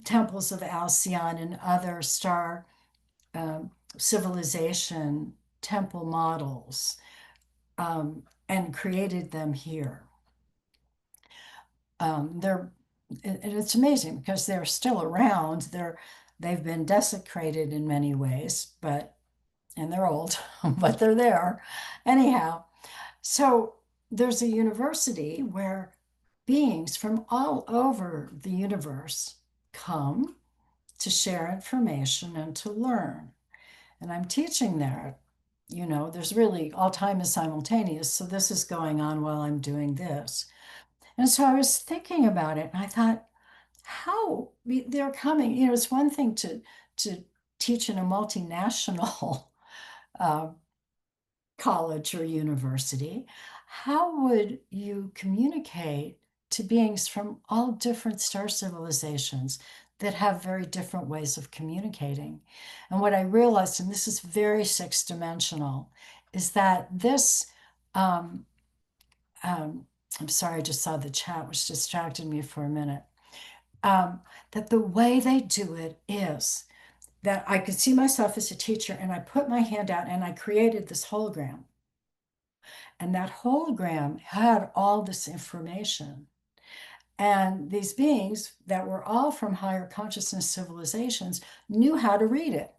temples of Alcyon and other star civilization temple models. and created them here. They're and it's amazing because they're still around. They've been desecrated in many ways, but and they're old, but they're there. Anyhow, so there's a university where beings from all over the universe come to share information and to learn. And I'm teaching there. There's really all time is simultaneous. So this is going on while I'm doing this. And so I was thinking about it and I thought, how they're coming, it's one thing to teach in a multinational uh, college or university. How would you communicate to beings from all different star civilizations that have very different ways of communicating? And what I realized, and this is very sixth dimensional, is that this, um, um, I'm sorry, I just saw the chat, which distracted me for a minute. That the way they do it is that I could see myself as a teacher and I put my hand out and I created this hologram. And that hologram had all this information. And these beings that were all from higher consciousness civilizations knew how to read it.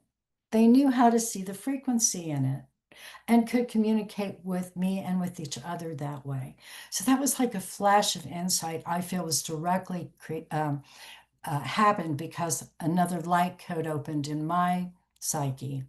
They knew how to see the frequency in it and could communicate with me and with each other that way. So that was like a flash of insight I feel was directly happened because another light code opened in my psyche.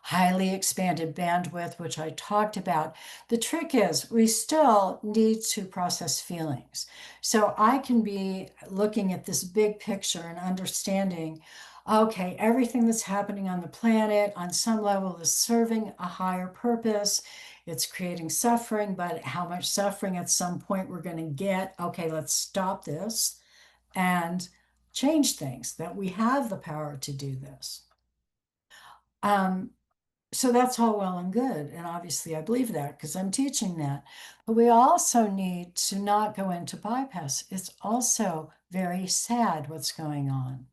Highly expanded bandwidth, which I talked about. The trick is we still need to process feelings. So I can be looking at this big picture and understanding, okay, everything that's happening on the planet on some level is serving a higher purpose. It's creating suffering, but how much suffering at some point we're going to get? Okay, let's stop this and change things, that we have the power to do this. So that's all well and good. And obviously, I believe that because I'm teaching that. But we also need to not go into bypass. It's also very sad what's going on.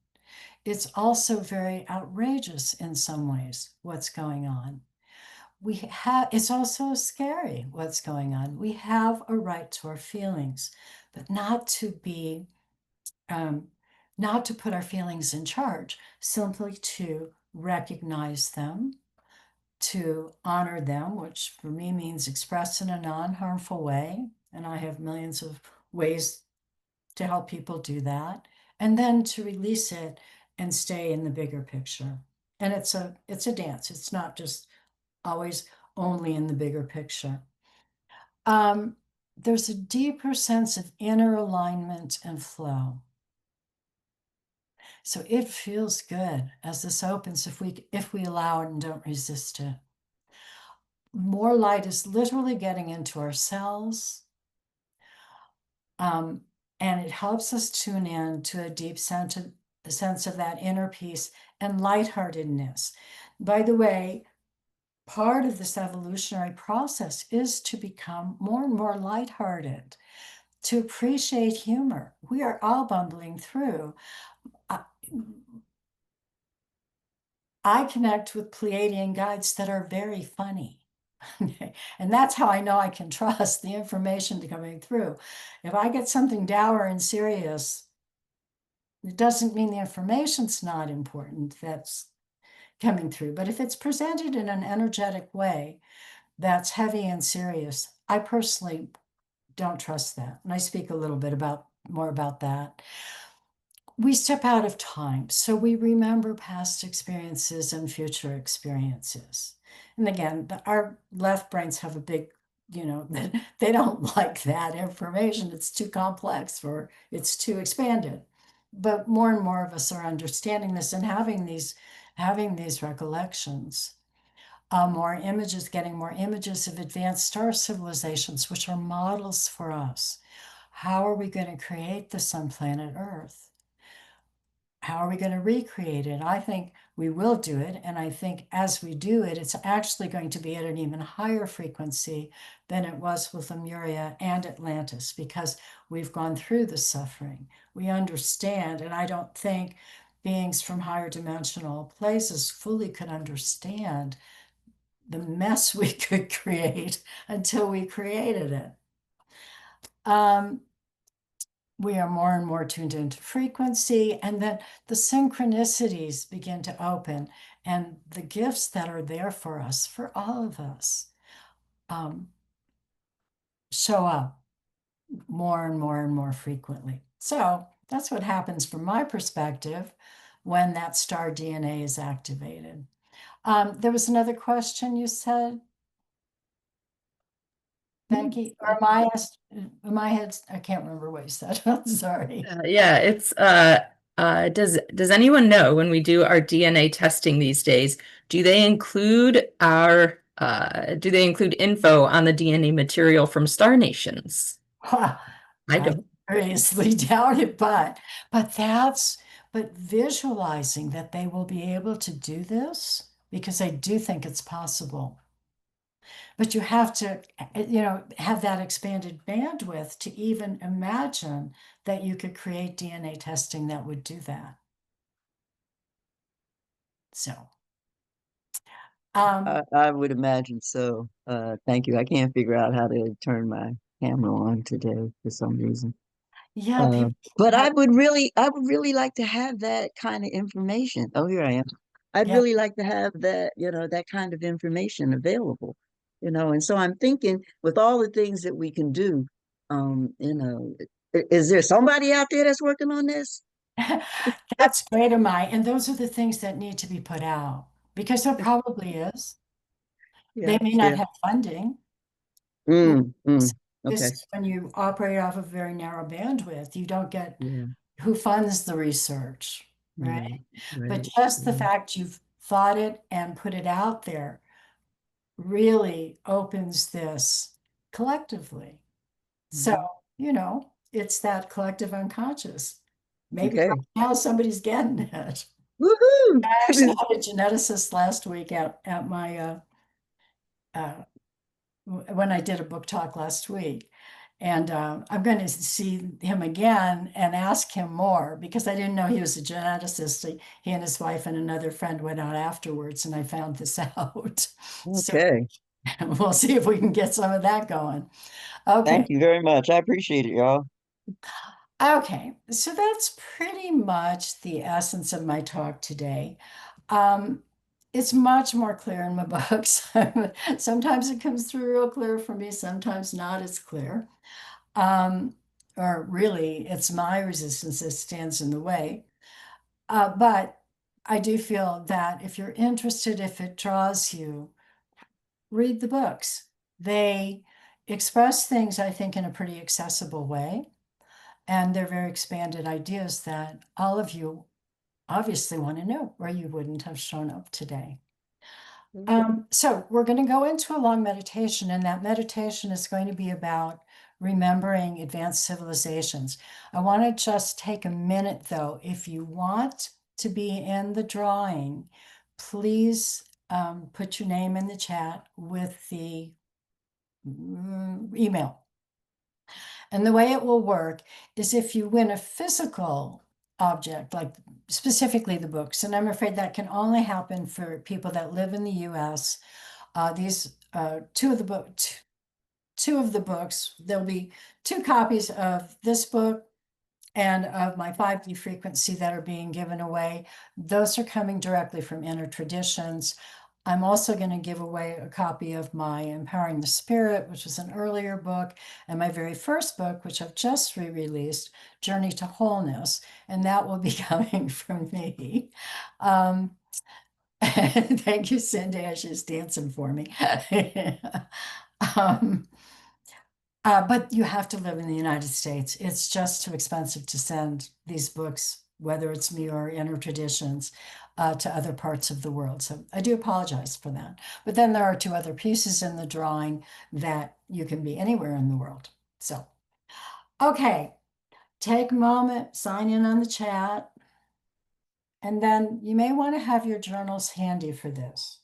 It's also very outrageous in some ways what's going on. It's also scary what's going on. We have a right to our feelings, but not to be um, not to put our feelings in charge, simply to recognize them, to honor them, which for me means express in a non-harmful way. And I have millions of ways to help people do that. And then to release it and stay in the bigger picture. And it's a dance. It's not just always only in the bigger picture. Um, there's a deeper sense of inner alignment and flow. So it feels good as this opens if we allow it and don't resist it. More light is literally getting into our cells. And it helps us tune in to a deep sense of that inner peace and lightheartedness. By the way, part of this evolutionary process is to become more and more lighthearted, to appreciate humor. We are all bumbling through. I connect with Pleiadian guides that are very funny. And that's how I know I can trust the information coming through. If I get something dour and serious, it doesn't mean the information's not important that's coming through. But if it's presented in an energetic way that's heavy and serious, I personally don't trust that. And I speak a little bit more about that. We step out of time, so we remember past experiences and future experiences. And again, our left brains have a big, they don't like that information. It's too complex or it's too expanded. But more and more of us are understanding this and having these recollections. Getting more images of advanced star civilizations, which are models for us. How are we going to create this on planet Earth? How are we going to recreate it? I think we will do it. And I think as we do it, it's actually going to be at an even higher frequency than it was with Lemuria and Atlantis, because we've gone through the suffering. We understand. And I don't think beings from higher dimensional places fully could understand the mess we could create until we created it. We are more and more tuned into frequency, and then the synchronicities begin to open, and the gifts that are there for us, for all of us, show up more and more and more frequently. So that's what happens from my perspective when that star DNA is activated. There was another question you said, Becky, or my head, I can't remember what you said. I'm sorry. Yeah, it's does anyone know when we do our DNA testing these days, do they include info on the DNA material from star nations? I I don't. seriously doubt it, but visualizing that they will be able to do this, because I do think it's possible. But you have to, have that expanded bandwidth to even imagine that you could create DNA testing that would do that. So, I would imagine so. Thank you. I can't figure out how to turn my camera on today for some reason. yeah, people But have, I would really like to have that kind of information. Oh, here I am. I'd yeah, really like to have that, that kind of information available, and so I'm thinking with all the things that we can do, is there somebody out there that's working on this? that's great, Amai. And those are the things that need to be put out, because there probably is. They Yeah, may not yeah. have funding. Mm, mm. This Okay. is when you operate off a very narrow bandwidth, you don't get Yeah. who funds the research, right? Right. But Right. just the Right. fact you've thought it and put it out there really opens this collectively. So, Mhm. it's that collective unconscious. Maybe right Okay. now somebody's getting it. Woohoo! I actually had a geneticist last week at my uh, when I did a book talk last week. And I'm going to see him again and ask him more, because I didn't know he was a geneticist. He and his wife and another friend went out afterwards, and I found this out. So Okay. we'll see if we can get some of that going. Okay. Thank you very much. I appreciate it, y'all. Okay. So that's pretty much the essence of my talk today. Um, it's much more clear in my books. Sometimes it comes through real clear for me, sometimes not as clear. Um, or really, it's my resistance that stands in the way. But I do feel that if you're interested, if it draws you, read the books. They express things, I think, in a pretty accessible way. And they're very expanded ideas that all of you obviously want to know, or you wouldn't have shown up today. So we're going to go into a long meditation, and that meditation is going to be about remembering advanced civilizations. I want to just take a minute, though. If you want to be in the drawing, please put your name in the chat with the email. And the way it will work is if you win a physical object, like specifically the books, and I'm afraid that can only happen for people that live in the US. These two of the books, there'll be two copies of this book and of my 5D frequency that are being given away. Those are coming directly from Inner Traditions. I'm also going to give away a copy of my Empowering the Spirit, which was an earlier book, and my very first book, which I've just re-released, Journey to Wholeness, and that will be coming from me. Thank you, Cindy. She's dancing for me. um, but you have to live in the United States. It's just too expensive to send these books, whether it's me or Inner Traditions, to other parts of the world. So I do apologize for that. But then there are two other pieces in the drawing that you can be anywhere in the world. So, okay, take a moment, sign in on the chat, and then you may want to have your journals handy for this.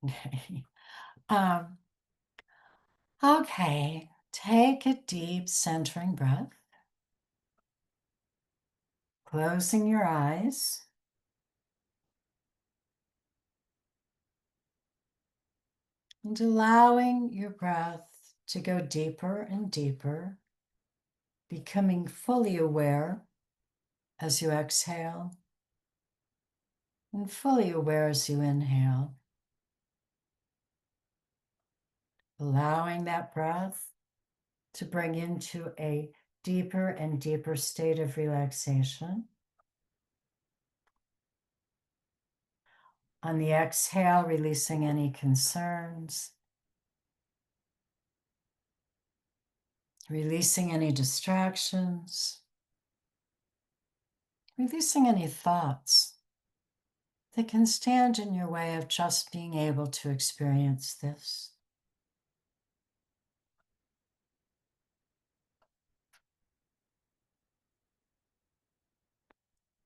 Okay. Um, okay. Take a deep centering breath. Closing your eyes. And allowing your breath to go deeper and deeper, becoming fully aware as you exhale and fully aware as you inhale. Allowing that breath to bring into a deeper and deeper state of relaxation. On the exhale, releasing any concerns, releasing any distractions, releasing any thoughts that can stand in your way of just being able to experience this.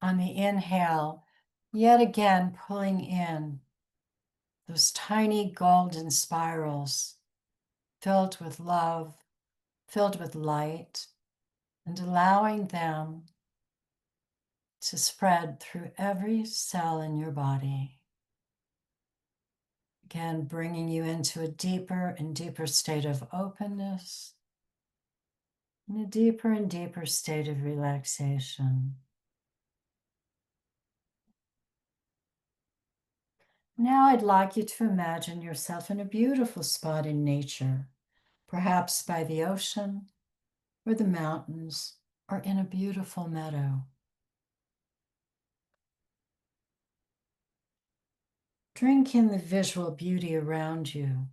On the inhale, yet again pulling in those tiny golden spirals filled with love, filled with light, and allowing them to spread through every cell in your body. Again, bringing you into a deeper and deeper state of openness and a deeper and deeper state of relaxation. Now I'd like you to imagine yourself in a beautiful spot in nature, perhaps by the ocean or the mountains or in a beautiful meadow. Drink in the visual beauty around you,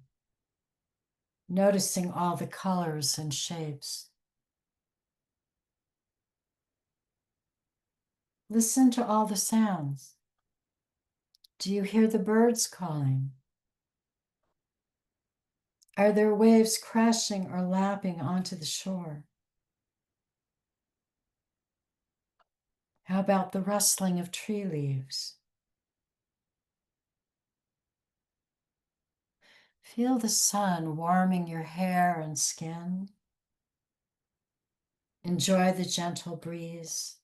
noticing all the colors and shapes. Listen to all the sounds. Do you hear the birds calling? Are there waves crashing or lapping onto the shore? How about the rustling of tree leaves? Feel the sun warming your hair and skin. Enjoy the gentle breeze.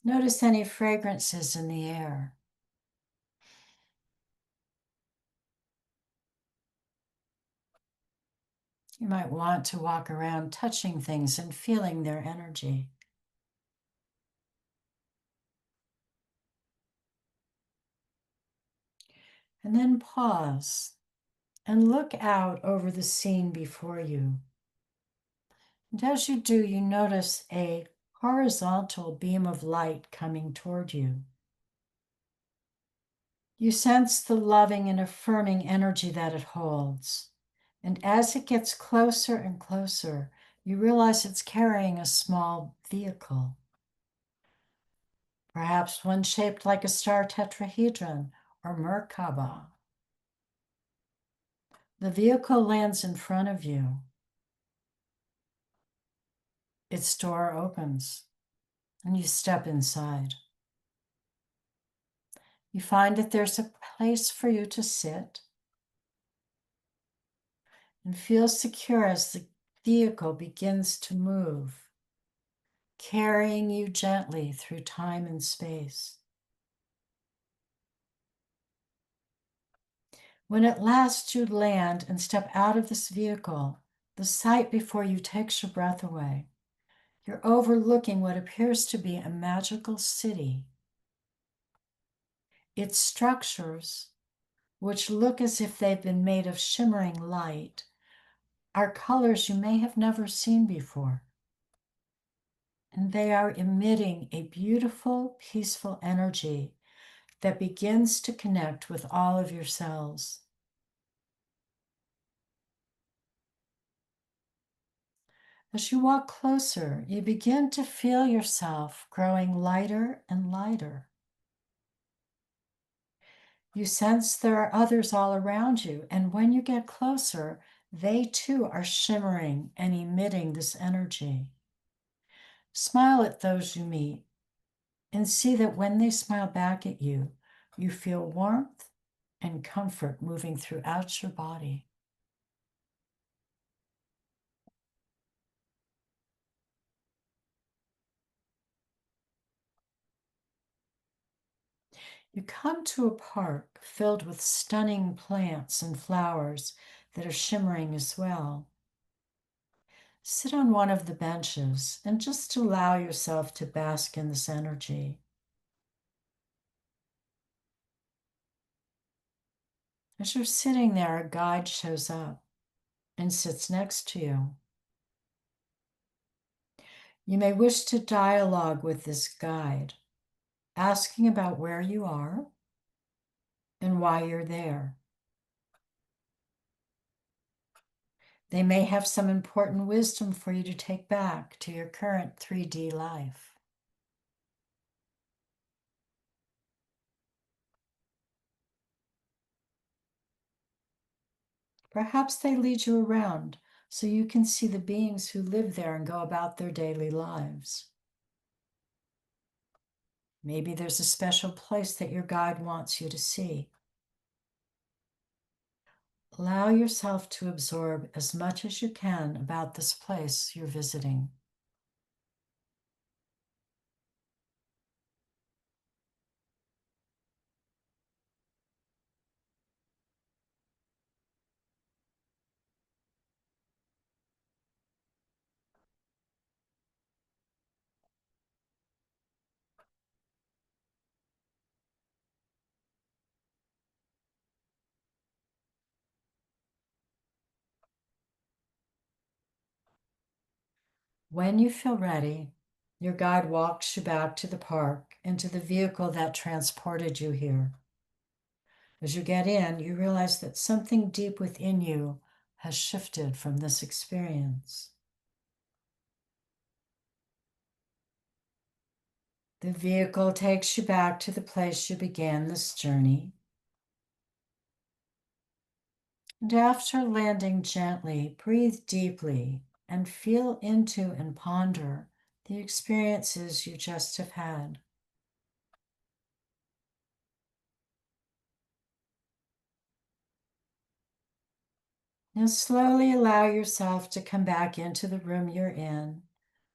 Notice any fragrances in the air. You might want to walk around touching things and feeling their energy. And then pause and look out over the scene before you. And as you do, you notice a horizontal beam of light coming toward you. You sense the loving and affirming energy that it holds. And as it gets closer and closer, you realize it's carrying a small vehicle. Perhaps one shaped like a star tetrahedron or Merkaba. The vehicle lands in front of you. Its door opens, and you step inside. You find that there's a place for you to sit and feel secure as the vehicle begins to move, carrying you gently through time and space. When at last you land and step out of this vehicle, the sight before you takes your breath away. You're overlooking what appears to be a magical city. Its structures, which look as if they've been made of shimmering light, are colors you may have never seen before. And they are emitting a beautiful, peaceful energy that begins to connect with all of your cells. As you walk closer, you begin to feel yourself growing lighter and lighter. You sense there are others all around you, and when you get closer, they too are shimmering and emitting this energy. Smile at those you meet and see that when they smile back at you, you feel warmth and comfort moving throughout your body. You come to a park filled with stunning plants and flowers that are shimmering as well. Sit on one of the benches and just allow yourself to bask in this energy. As you're sitting there, a guide shows up and sits next to you. You may wish to dialogue with this guide, asking about where you are and why you're there. They may have some important wisdom for you to take back to your current 3D life. Perhaps they lead you around so you can see the beings who live there and go about their daily lives. Maybe there's a special place that your guide wants you to see. Allow yourself to absorb as much as you can about this place you're visiting. When you feel ready, your guide walks you back to the park and to the vehicle that transported you here. As you get in, you realize that something deep within you has shifted from this experience. The vehicle takes you back to the place you began this journey. And after landing gently, breathe deeply and feel into and ponder the experiences you just have had. Now slowly allow yourself to come back into the room you're in,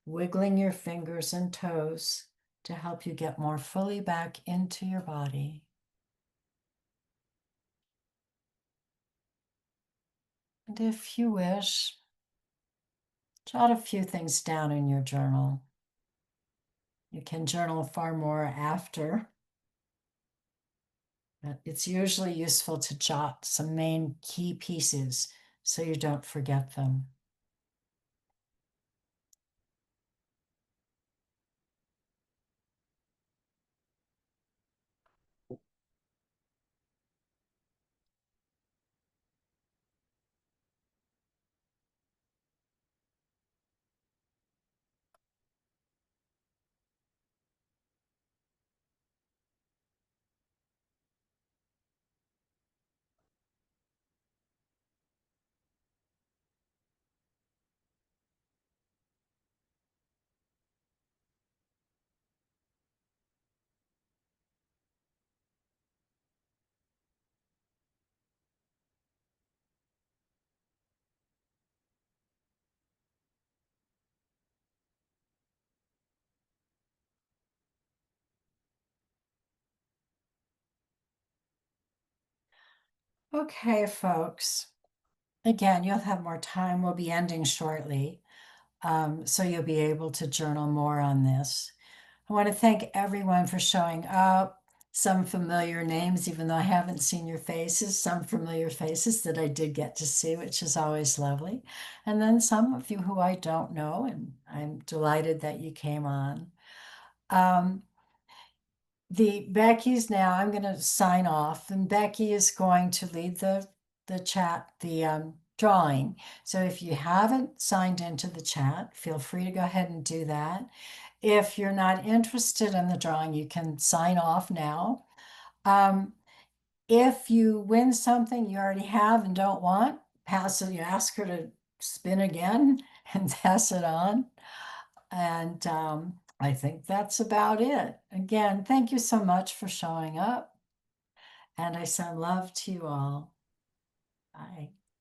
wiggling your fingers and toes to help you get more fully back into your body. And if you wish, jot a few things down in your journal. You can journal far more after, but it's usually useful to jot some main key pieces so you don't forget them. Okay, folks. Again, you'll have more time. We'll be ending shortly, so you'll be able to journal more on this. I want to thank everyone for showing up. Some familiar names, even though I haven't seen your faces, some familiar faces that I did get to see, which is always lovely. And then some of you who I don't know, and I'm delighted that you came on. Becky's now, I'm going to sign off, and Becky is going to lead the chat, the drawing. So if you haven't signed into the chat, feel free to go ahead and do that. If you're not interested in the drawing, you can sign off now. If you win something you already have and don't want, pass it. You ask her to spin again and pass it on. And I think that's about it. Again, thank you so much for showing up. And I send love to you all. Bye.